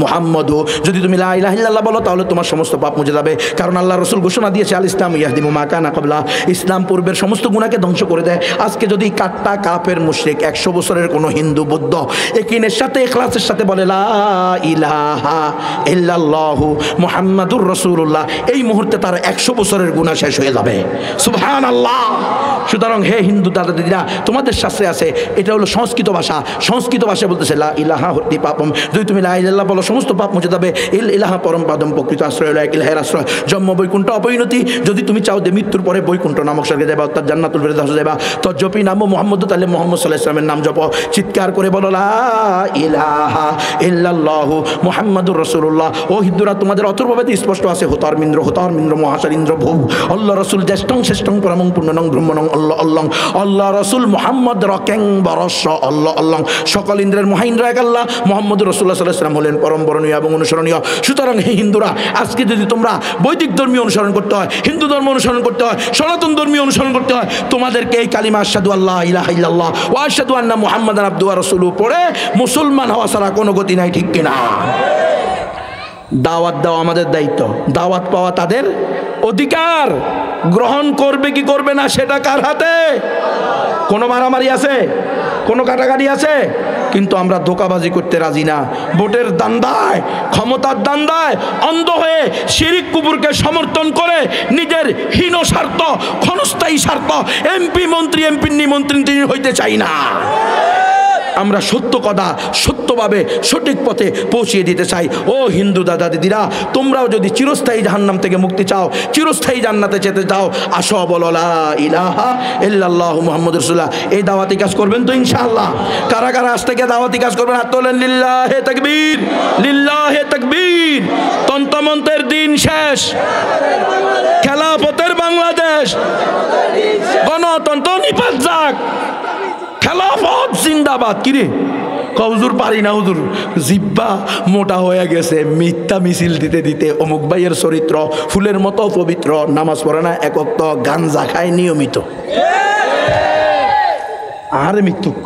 মুহাম্মদু। যদি তুমি লা ইলাহা ইল্লাল্লাহ বলো তাহলে তোমার সমস্ত পাপ মুছে যাবে, কারণ আল্লাহ রাসূল ঘোষণা দিয়েছে, আল ইসলাম ইয়াহদিমু মা কানা ক্বাবলা, ইসলাম পূর্বের সমস্ত গুনাহকে ধ্বংস করে দেয়। আজকে যদি কাট্টা কাফের মুশরিক 100 বছরের কোনো হিন্দু বৌদ্ধ যুদ্ধ, একিনের সাথে ইখলাসের সাথে বলে লা ইলাহা ইল্লাল্লাহু মুহাম্মাদুর রাসূলুল্লাহ, এই মুহূর্তে তার 100 বছরের গুনাহ শেষ হয়ে যাবে। সুবহানাল্লাহ। সুতরাং হে হিন্দু দাদা দিদিরা, তোমাদের শাস্ত্রে আছে, এটা হলো সংস্কৃত ভাষা, সংস্কৃত ভাষায় বলতেছে লা ইলাহা হতি পাপম, যদি তুমি লা ইলাহা বলো সমস্ত পাপ মুছে যাবে। ইল ইলাহা পরম পাদম, প্রকৃত আশ্রয় হলো এক ইলাহের আশ্রয়, জন্ম বৈকুণ্ঠ অপরিণতি। যদি তুমি চাও যে মৃত্যুর পরে বৈকুণ্ঠ নামক স্বর্গে যাবা, অর্থাৎ জান্নাতুল ফেরদাউস যাবা, তো জপি নাম মুহাম্মদ, তাহলে মুহাম্মদ সাল্লাল্লাহু আলাইহি ওয়াসাল্লামের নাম জপো, চিৎকার করে বলো লা ইলাহা ইল্লাল্লাহু মুহাম্মাদুর রাসূলুল্লাহ। ও হিন্দুরা, তোমাদের অথর্ববেদে স্পষ্ট আছে, হোতারমিন্দ্র হোতারমিন্দ্র মহাশারিন্দ্র ভূ, আল্লাহ রাসূল জ্যেষ্ঠং শ্রেষ্ঠং পরমং পূর্ণনং ব্রহ্মণং আল্লাহ আল্লাহ, আল্লাহ রাসূল মুহাম্মদ রকেং বরস আল্লাহ আল্লাহ, সকল ইন্দ্রের মহাইন্দ্র এক আল্লাহ, মুহাম্মদুর রাসূলুল্লাহ সাল্লাল্লাহু আলাইহি ওয়াসাল্লাম হলেন পরম বরণীয় এবং অনুসরণীয়। সুতরাং হে হিন্দুরা, আজকে যদি তোমরা বৈদিক ধর্মীয় অনুসরণ করতে হয়, হিন্দু ধর্ম অনুসরণ করতে হয়, সনাতন ধর্মীয় অনুসরণ করতে হয়, তোমাদেরকে এই কালিমা আশহাদু আল্লা ইলাহা ইল্লাল্লাহ ওয়া আশহাদু আন্না মুহাম্মাদান আবদুহু ওয়া রাসূলুহু পড়ে মুসলমান হওয়া ছাড়া কোনো গতি নাই, ঠিক কিনা? দাওয়াত দেওয়া আমাদের দায়িত্ব, দাওয়াত পাওয়া তাদের অধিকার। গ্রহণ করবে কি করবে না সেটা কার হাতে? কোনো মারামারি আছে? কোনো কাটাকাটি আছে? কিন্তু আমরা ধোঁকাবাজি করতে রাজি না। ভোটের দান্দায়, ক্ষমতার দান্দায় অন্ধ হয়ে শিরিক কুফরকে সমর্থন করে নিজের হীন স্বার্থ, ক্ষণস্থায়ী স্বার্থ, এমপি মন্ত্রী, এমপি মন্ত্রী হইতে চাই না। আমরা সত্য কথা সত্যভাবে সঠিক পথে পৌঁছিয়ে দিতে চাই। ও হিন্দু দাদা দিদিরা, তোমরাও যদি চিরস্থায়ী জাহান্নাম থেকে মুক্তি চাও, চিরস্থায়ী জান্নাতে যেতে চাও, আসো বলো লা ইলাহা ইল্লাল্লাহু মুহাম্মাদুর রাসূলুল্লাহ। এই দাওয়াতি কাজ করবেন তো ইনশাআল্লাহ? কারা কারা আজ থেকে দাওয়াতি কাজ করবেন? হাত তোলেন। লিল্লাহে তাকবীর, লিল্লাহে তাকবীর। তন্ত্রমন্ত্রের দিন শেষ, খেলাফতের বাংলাদেশ, গণতন্ত্র নিপাত যাক, খেলাফত জিন্দাবাদ। কিরে হুজুর পারি না, হুজুর জিব্বা মোটা হয়ে গেছে, মিথ্যা মিছিল দিতে দিতে। অমুক ভাইয়ের চরিত্র ফুলের মতো পবিত্র, নামাজ পড়ে না এক ওয়াক্ত, গাঞ্জা খায় নিয়মিত। আরে মিথ্যুক,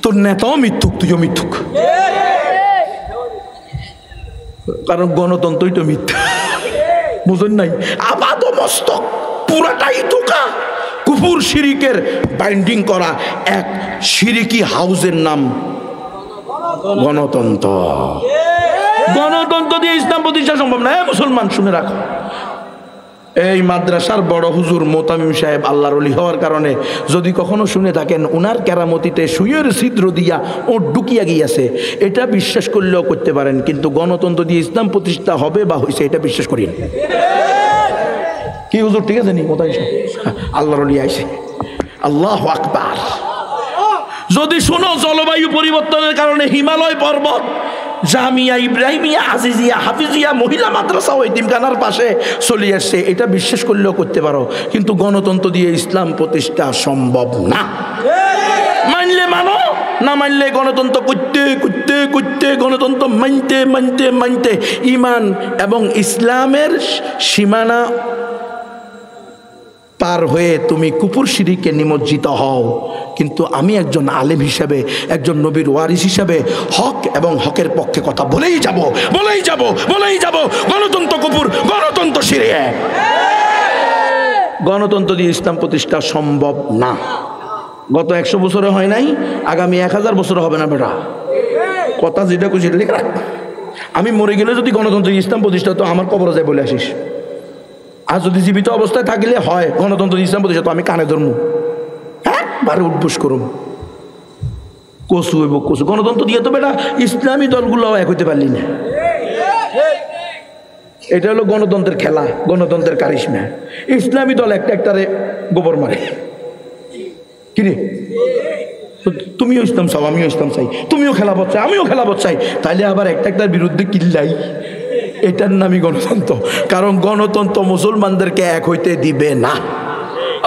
তোর নেতাও মিথ্যুক, তুইও মিথ্যুক, কারণ গণতন্ত্রই তো মিথ্যা। বুঝেন নাই? আপাত মস্তক পুরাটাই ধোঁকা। কুফর শিরিকের বাইন্ডিং করা এক শিরিকি হাউসের নাম গণতন্ত্র। গণতন্ত্র দিয়ে ইসলাম প্রতিষ্ঠা সম্ভব না। মুসলমান শুনে রাখো, এই মাদ্রাসার বড় হুজুর মোতামিম সাহেব আল্লাহর ওলি হওয়ার কারণে যদি কখনো শুনে থাকেন উনার কেরামতিতে সুইয়ের ছিদ্র দিয়া ও ডুকিয়া গিয়েছে, এটা বিশ্বাস করলেও করতে পারেন, কিন্তু গণতন্ত্র দিয়ে ইসলাম প্রতিষ্ঠা হবে বা হয়েছে এটা বিশ্বাস করি না। কি হুজুর ঠিক আছে নি? মোতামিম সাহেব আল্লাহর ওলি আইছে, আল্লাহু আকবার। যদি শোনো জলবায়ু পরিবর্তনের কারণে হিমালয় পর্বত জামিয়া ইব্রাহিমিয়া আজিজিয়া হাফিজিয়া মহিলা মাদ্রাসা ও এতিমখানার পাশে চলে আসছে, এটা বিশ্বাস করলেও করতে পারো, কিন্তু গণতন্ত্র দিয়ে ইসলাম প্রতিষ্ঠা সম্ভব না। মানলে মানো, না মানলে গণতন্ত্র করতে করতে করতে, গণতন্ত্র মানতে মানতে মানতে ইমান এবং ইসলামের সীমানা পার হয়ে তুমি কুফর শিরিকে নিমজ্জিত হও। কিন্তু আমি একজন আলেম হিসাবে, একজন নবীর ওয়ারিস হিসাবে হক এবং হকের পক্ষে কথা বলেই যাব, বলেই যাব, বলেই যাব। গণতন্ত্র কুফর, গণতন্ত্র শিরিক। গণতন্ত্র দিয়ে ইসলাম প্রতিষ্ঠা সম্ভব না। গত 100 বছরে হয় নাই, আগামী 1000 বছরে হবে না। বেটা কথা যেটা খুশি লিখে রাখ। আমি মরে গেলে যদি গণতন্ত্র ইসলাম প্রতিষ্ঠা তো আমার কবরে যায় বলে আসিস। আর যদি জীবিত অবস্থায় থাকলে হয় গণতন্ত্র ইসলাম প্রতিষ্ঠা, তো আমি কানে ধরবো, একবারে উদ্বোস করুম, কচু হইব কচু। গণতন্ত্র দিয়ে তো বেটা ইসলামী দলগুলো এক হইতে পারলি না। এটা হলো গণতন্ত্রের খেলা, গণতন্ত্রের কারিশমা। ইসলামী দল একটা একটারে গোবর মারে। কিরে তুমিও ইসলাম চাও, আমিও ইসলাম চাই, তুমিও খেলাফত চাই, আমিও খেলাফত চাই, তাইলে আবার একটা একটার বিরুদ্ধে কিল্লাই। এটার নামই গণতন্ত্র। কারণ গণতন্ত্র মুসলমানদেরকে এক হইতে দিবে না।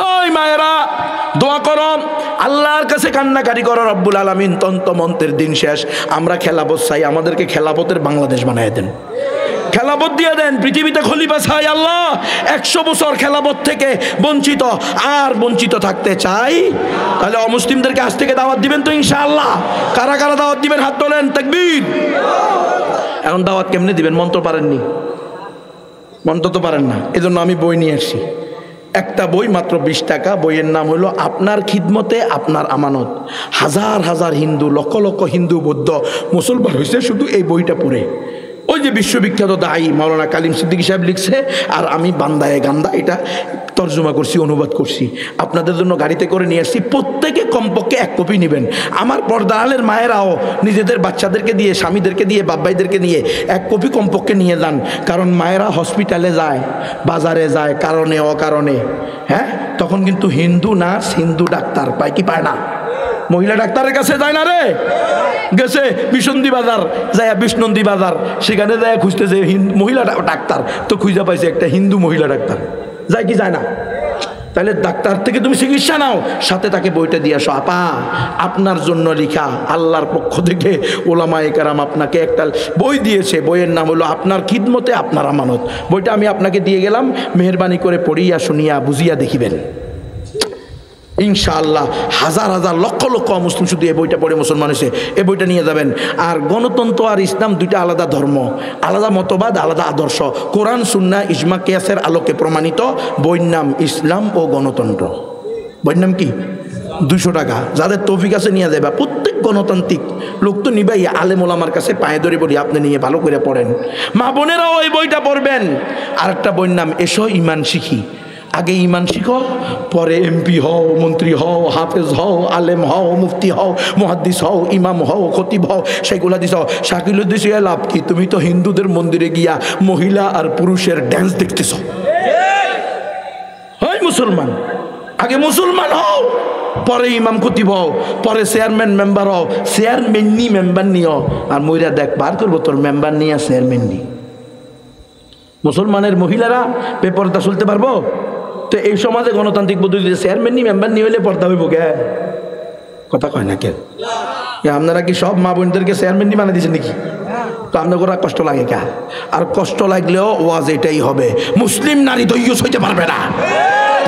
ওই মায়েরা দোয়া করো, আল্লাহর কাছে কান্নাকারি করো, রব্বুল আলামিন তন্ত্রমন্ত্রের দিন শেষ, আমরা খেলাফত চাই, আমাদেরকে খেলাফতের বাংলাদেশ বানায় দেন, খেলাফত দিয়ে দেন, পৃথিবীতে খলিফা চাই আল্লাহ। 100 বছর খেলাফত থেকে বঞ্চিত, আর বঞ্চিত থাকতে চাই। তাহলে অমুসলিমদেরকে আজ থেকে দাওয়াত দিবেন তো ইনশাআল্লাহ? কারা কারা দাওয়াত দিবেন? হাত তোলেন, তাকবীর। এখন দাওয়াত কেমনে দিবেন? মন্ত্র পারেননি, মন্ত্র তো পারেন না, এজন্য আমি বই নিয়ে আসছি। একটা বই মাত্র 20 টাকা। বইয়ের নাম হলো আপনার খিদমতে আপনার আমানত। হাজার হাজার হিন্দু, লক্ষ লক্ষ হিন্দু, বৌদ্ধ, মুসলমান হয়েছে শুধু এই বইটা পড়ে। ওই যে বিশ্ববিখ্যাত দায়ী মাওলানা কালিম সিদ্দিকী সাহেব লিখছে, আর আমি বান্দায়ে গান্দা এটা তর্জমা করছি, অনুবাদ করছি, আপনাদের জন্য গাড়িতে করে নিয়ে আসছি। প্রত্যেকে কমপক্ষে 1 কপি নেবেন। আমার পর্দালের মায়েরাও নিজেদের বাচ্চাদেরকে দিয়ে, স্বামীদেরকে দিয়ে, বাব্বাইদেরকে নিয়ে 1 কপি কমপক্ষে নিয়ে যান। কারণ মায়েরা হসপিটালে যায়, বাজারে যায়, কারণে অকারণে, হ্যাঁ, তখন কিন্তু হিন্দু নার্স, হিন্দু ডাক্তার পায় কি পায় না? মহিলা ডাক্তারের কাছে যায় না রে, গেছে বিসন্ধি বাজার, যায় বিষ্ণন্দী বাজার, সেখানে যায় খুঁজতেছে মহিলা ডাক্তার, তো খুঁজে পাইছে একটা হিন্দু মহিলা ডাক্তার। যায় কি যায় না? তাহলে ডাক্তার থেকে তুমি চিকিৎসা নাও, সাথে তাকে বইটা দিয়ে আসো। আপা, আপনার জন্য লেখা, আল্লাহর পক্ষ থেকে ওলামায়ে কেরাম আপনাকে একটা বই দিয়েছে। বইয়ের নাম হলো আপনার খিদমতে আপনার আমানত। বইটা আমি আপনাকে দিয়ে গেলাম, মেহরবানি করে পড়িয়া শুনিয়া বুঝিয়া দেখিবেন। ইনশাআল্লাহ হাজার হাজার লক্ষ লক্ষ মুসলিম শুধু এই বইটা পড়ে মুসলমান হয়েছে। এই বইটা নিয়ে যাবেন। আর গণতন্ত্র আর ইসলাম দুইটা আলাদা ধর্ম, আলাদা মতবাদ, আলাদা আদর্শ। কোরআন সুন্নাহ ইজমা কিয়াসের আলোকে প্রমাণিত। বইয়ের নাম ইসলাম ও গণতন্ত্র। বইয়ের নাম কি? 200 টাকা। যাদের তৌফিক আছে নিয়ে যাবে। প্রত্যেক গণতান্ত্রিক লোক তো নিবাই, আলেম ওলামার কাছে পায়ে ধরে বলি, আপনি নিয়ে ভালো করে পড়েন। মা বোনেরাও এই বইটা পড়বেন। আর একটা বইয়ের নাম এসো ইমান শিখি। আগে ইমান শিখো, পরে এমপি হও, মন্ত্রী হও, হাফেজ হও, আলেম হও, মুফতি হও, মুহাদ্দিস হও, ইমাম হও, খতিব হও, সেগুলা দিস। শাকিল উদ্দিস লাভ কি? তুমি তো হিন্দুদের মন্দিরে গিয়া মহিলা আর পুরুষের ড্যান্স দেখতেছ। হয় মুসলমান, আগে মুসলমান হও, পরে ইমাম খতিব হও, পরে চেয়ারম্যান মেম্বার হও। চেয়ারম্যাননি মেম্বার নিও, আর মহিলা দেখ বার করবো তোর মেম্বার নিয়ে চেয়ারম্যাননি। মুসলমানের মহিলারা বেপর্দা চলতে পারবো? তো এই সমাজে গণতান্ত্রিক পদ্ধতিতে চেয়ারম্যাননি মেম্বার নিয়ে হলে পর্দা হইব কে? কথা কয় না কে? আপনারা কি সব মা বোনদেরকে চেয়ারম্যাননি বানিয়ে দিয়েছেন নাকি? তো আপনার ওরা কষ্ট লাগে কে? আর কষ্ট লাগলেও ওয়াজ এটাই হবে, মুসলিম নারী দৈয়স হইতে পারবে না।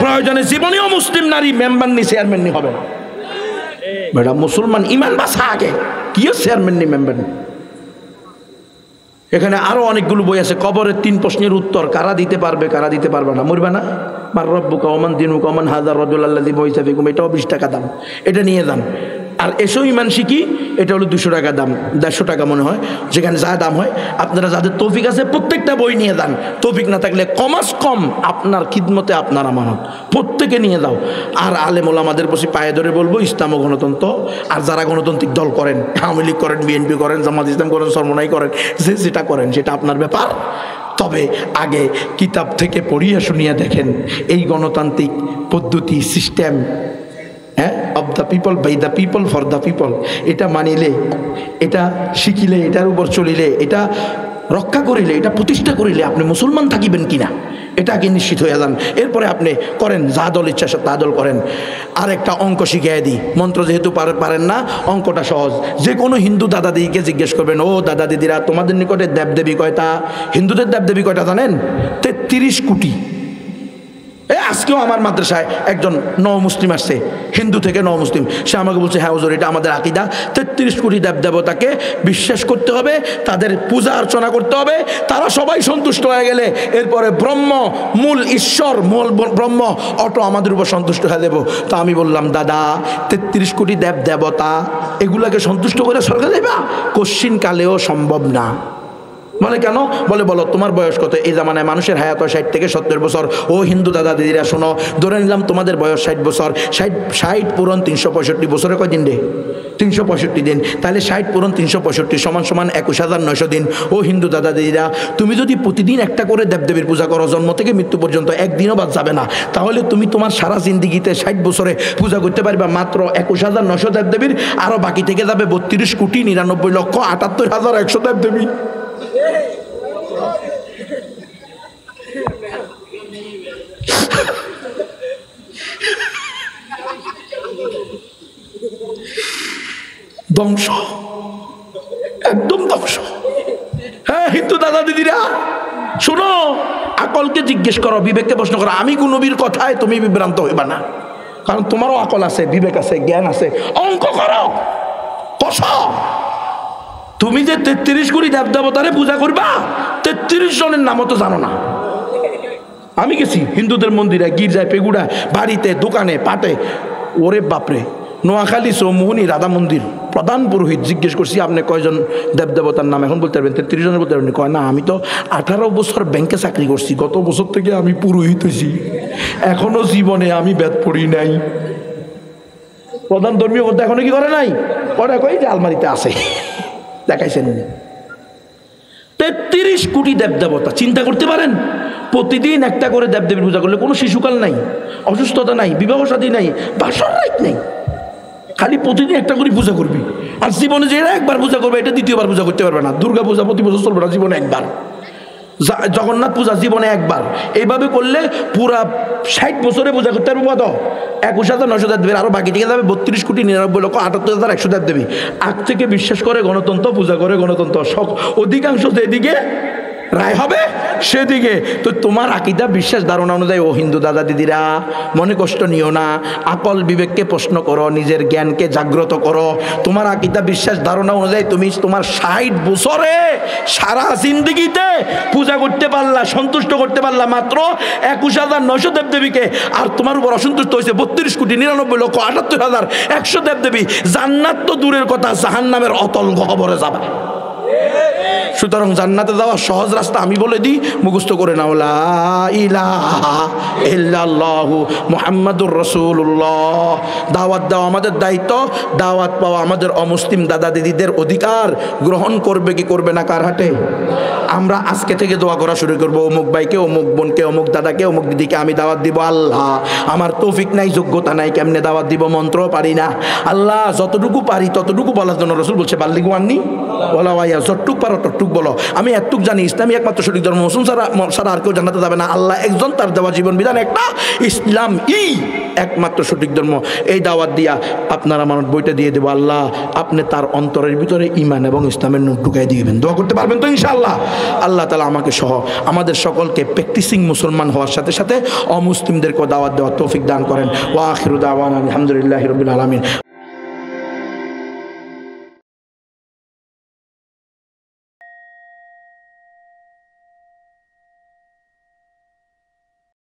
প্রয়োজনে জীবনেও মুসলিম নারী মেম্বারনি চেয়ারম্যাননি হবে না। বেটা মুসলমান ইমান বাসা আগে, কি চেয়ারম্যাননি মেম্বারনি। এখানে আরো অনেকগুলো বই আছে। কবরের 3 প্রশ্নের উত্তর, কারা দিতে পারবে, কারা দিতে পারবে না। মরবে না? মার রব্বুকা ওমান দিনুকা ওমান হাযার রাজুলাল্লাযী বুইসা ফিকুম, এটাও 20 টাকা দাম। এটা নিয়ে যান। আর এসো ইমান শিখি, এটা হলো 200 টাকা দাম, 150 টাকা মনে হয়, যেখানে যা দাম হয়। আপনারা যাদের তৌফিক আছে প্রত্যেকটা বই নিয়ে যান। তৌফিক না থাকলে কমাস কম আপনার খিদমতে আপনার আমানত প্রত্যেকে নিয়ে যাও। আর আলেম ওলামাদের বসে পায়ে ধরে বলবো ইসলাম ও গণতন্ত্র। আর যারা গণতান্ত্রিক দল করেন, আওয়ামী লীগ করেন, বিএনপি করেন, জামাত ইসলাম করেন, সরমনাই করেন, যে যেটা করেন সেটা আপনার ব্যাপার। তবে আগে কিতাব থেকে পড়িয়া শুনিয়া দেখেন এই গণতান্ত্রিক পদ্ধতি, সিস্টেম, হ্যাঁ, of the people, by the people, for the people, এটা মানিলে, এটা শিখিলে, এটার উপর চলিলে, এটা রক্ষা করিলে, এটা প্রতিষ্ঠা করিলে আপনি মুসলমান থাকিবেন কিনা এটা আগে নিশ্চিত হয়ে যান। এরপরে আপনি করেন যা দল ইচ্ছা তা দল করেন। আর একটা অঙ্ক শিখিয়ে দিই, মন্ত্র যেহেতু পারেন না, অঙ্কটা সহজ। যে কোনো হিন্দু দাদা দিদিকে জিজ্ঞেস করবেন, ও দাদা দিদিরা তোমাদের নিকটে দেবদেবী কয়টা? হিন্দুদের দেবদেবী কয়টা জানেন? 33 কোটি। আজকেও আমার মাদ্রাসায় একজন মুসলিম আসছে, হিন্দু থেকে মুসলিম, সে আমাকে বলছে, হ্যাঁ হুজুর এটা আমাদের আকীদা, 33 কোটি দেবদেবতাকে বিশ্বাস করতে হবে, তাদের পূজা অর্চনা করতে হবে, তারা সবাই সন্তুষ্ট হয়ে গেলে এরপরে ব্রহ্ম, মূল ঈশ্বর, মূল ব্রহ্ম অটো আমাদের উপর সন্তুষ্ট হয়ে দেব। তা আমি বললাম, দাদা 33 কোটি দেবতা এগুলাকে সন্তুষ্ট করে স্বর্গে যাইবা? কশ্চিন কালেও সম্ভব না। বলে কেন? বলে বলো তোমার বয়স কত? এই জামানায় মানুষের হায়াত 60 থেকে 70 বছর। ও হিন্দু দাদা দিদিরা শোনো, ধরে নিলাম তোমাদের বয়স 60 বছর। 60 পূরণ 365 বছরে কয়দিন রে? 365 দিন। তাহলে 60 পূরণ 365 সমান সমান 21,900 দিন। ও হিন্দু দাদা দিদিরা, তুমি যদি প্রতিদিন একটা করে দেবদেবীর পূজা করো, জন্ম থেকে মৃত্যু পর্যন্ত একদিনও বাদ যাবে না, তাহলে তুমি তোমার সারা জিন্দিগিতে 60 বছরে পূজা করতে পারবে মাত্র 21,900 দেবদেবীর। আরও বাকি থেকে যাবে 32,99,78,100 দেবদেবী। ধ্বংস, একদম ধ্বংস। হ্যাঁ হিন্দু দাদা দিদিরা শোনো, আকলকে জিজ্ঞেস করো, বিবেককে প্রশ্ন করো। আমি কোন নবীর কথায় তুমি বিভ্রান্ত হইবা না, কারণ তোমারও আকল আছে, বিবেক আছে, জ্ঞান আছে। অঙ্ক করো, কষ। তুমি যে 33 কোটি দেবদেবতারে পূজা করবা, 33 জনের নামও তো জানো না। আমি গেছি হিন্দুদের মন্দিরে, গির্জায়, পেগুড়া, বাড়িতে, দোকানে, পাটে। ওরে বাপরে, নোয়াখালী চৌমুহনী রাধা মন্দির প্রধান পুরোহিত জিজ্ঞেস করছি আপনি কয়জন দেবদেবতার নাম এখন বলতে পারবেন? 33 জনের বলতে পারবেন। কয় না, আমি তো 18 বছর ব্যাংকে চাকরি করছি, গত বছর থেকে আমি পুরোহিত হয়েছি, এখনো জীবনে আমি বেদ পড়ি নাই। প্রধান ধর্মীয় গ্রন্থ এখনো কি করে নাই? ওরা কই যে আলমারিতে আছে, দেখাইছেন। 33 কোটি দেবদেবতা, চিন্তা করতে পারেন? প্রতিদিন একটা করে দেবদেবীর পূজা করলে কোনো শিশুকাল নাই, অসুস্থতা নাই, বিবাহ শাদী নাই, বাসর রাত নেই, খালি প্রতিদিন একটা করে পূজা করবি। আর জীবনে যে একবার পূজা করবে এটা দ্বিতীয়বার পূজা করতে পারবে না। দুর্গা পূজা প্রতি বছর চলবে না, জীবনে একবার। জগন্নাথ পূজা জীবনে একবার। এইভাবে করলে পুরা 60 বছরে পূজা করতে পারবো কত? 21,900 দেব দেবী, আরো বাকি থেকে যাবে 32,99,78,100 দেব দেবী। আগ থেকে বিশ্বাস করে গণতন্ত্র, পূজা করে গণতন্ত্র, অধিকাংশ যেদিকে রায় হবে সেদিকে। তো তোমার আকীদা, বিশ্বাস, ধারণা অনুযায়ী ও হিন্দু দাদা দিদিরা মনে কষ্ট নিও না, আকল বিবেককে প্রশ্ন করো, নিজের জ্ঞানকে জাগ্রত করো। তোমার আকীদা, বিশ্বাস, ধারণা অনুযায়ী তুমি তোমার 60 বছরে সারা জিন্দগিতে পূজা করতে পারলা, সন্তুষ্ট করতে পারলা মাত্র 21,900 দেবদেবীকে। আর তোমার উপর অসন্তুষ্ট হয়েছে 32,99,78,100 দেবদেবী। জান্নাত তো দূরের কথা, জাহান্নামের অতল গহ্বরে যাবা। সুতরাং জান্নাতে যাওয়া সহজ রাস্তা আমি বলে দিই, মুখস্থ করে নাও, লা ইলাহা ইল্লাল্লাহু মুহাম্মাদুর রাসূলুল্লাহ। দাওয়াত দেওয়া আমাদের দায়িত্ব, দাওয়াত পাওয়া আমাদের অমুসলিম দাদা দিদিদের অধিকার। গ্রহণ করবে কি করবে না কার হাতে? আমরা আজকে থেকে দোয়া করা শুরু করবো, অমুক ভাইকে, অমুক বোনকে, অমুক দাদাকে, অমুক দিদিকে আমি দাওয়াত দিব। আল্লাহ, আমার তৌফিক নাই, যোগ্যতা নাই, কেমনে দাওয়াত দিব? মন্ত্র পারি না। আল্লাহ, যতটুকু পারি ততটুকু বলার জন্য রাসূল বলছে বাল্লিগু আন্নি বলা ভাইয়া, যতটুক পারো ততটুক বলো। আমি এতটুক জানি, ইসলামী একমাত্র সঠিক ধর্ম, মুসলিম ছাড়া আর কেউ জান্নাতে যাবে না। আল্লাহ একজন, তার দেওয়া জীবন বিধান একটা, ইসলাম একমাত্র সঠিক ধর্ম। এই দাওয়াত দিয়া আপনারা মানুষ বইটা দিয়ে দেবো। আল্লাহ, আপনি তার অন্তরের ভিতরে ঈমান এবং ইসলামের নূর ঢুকাই দিবেন। দোয়া করতে পারবেন তো ইনশাআল্লাহ? আল্লাহ তাআলা আমাকে সহ আমাদের সকলকে প্র্যাকটিসিং মুসলমান হওয়ার সাথে সাথে অমুসলিমদেরকেও দাওয়াত দেওয়ার তৌফিক দান করেন। ওয়া আখিরু দাওয়ানা আলহামদুলিল্লাহি রাব্বিল আলামিন।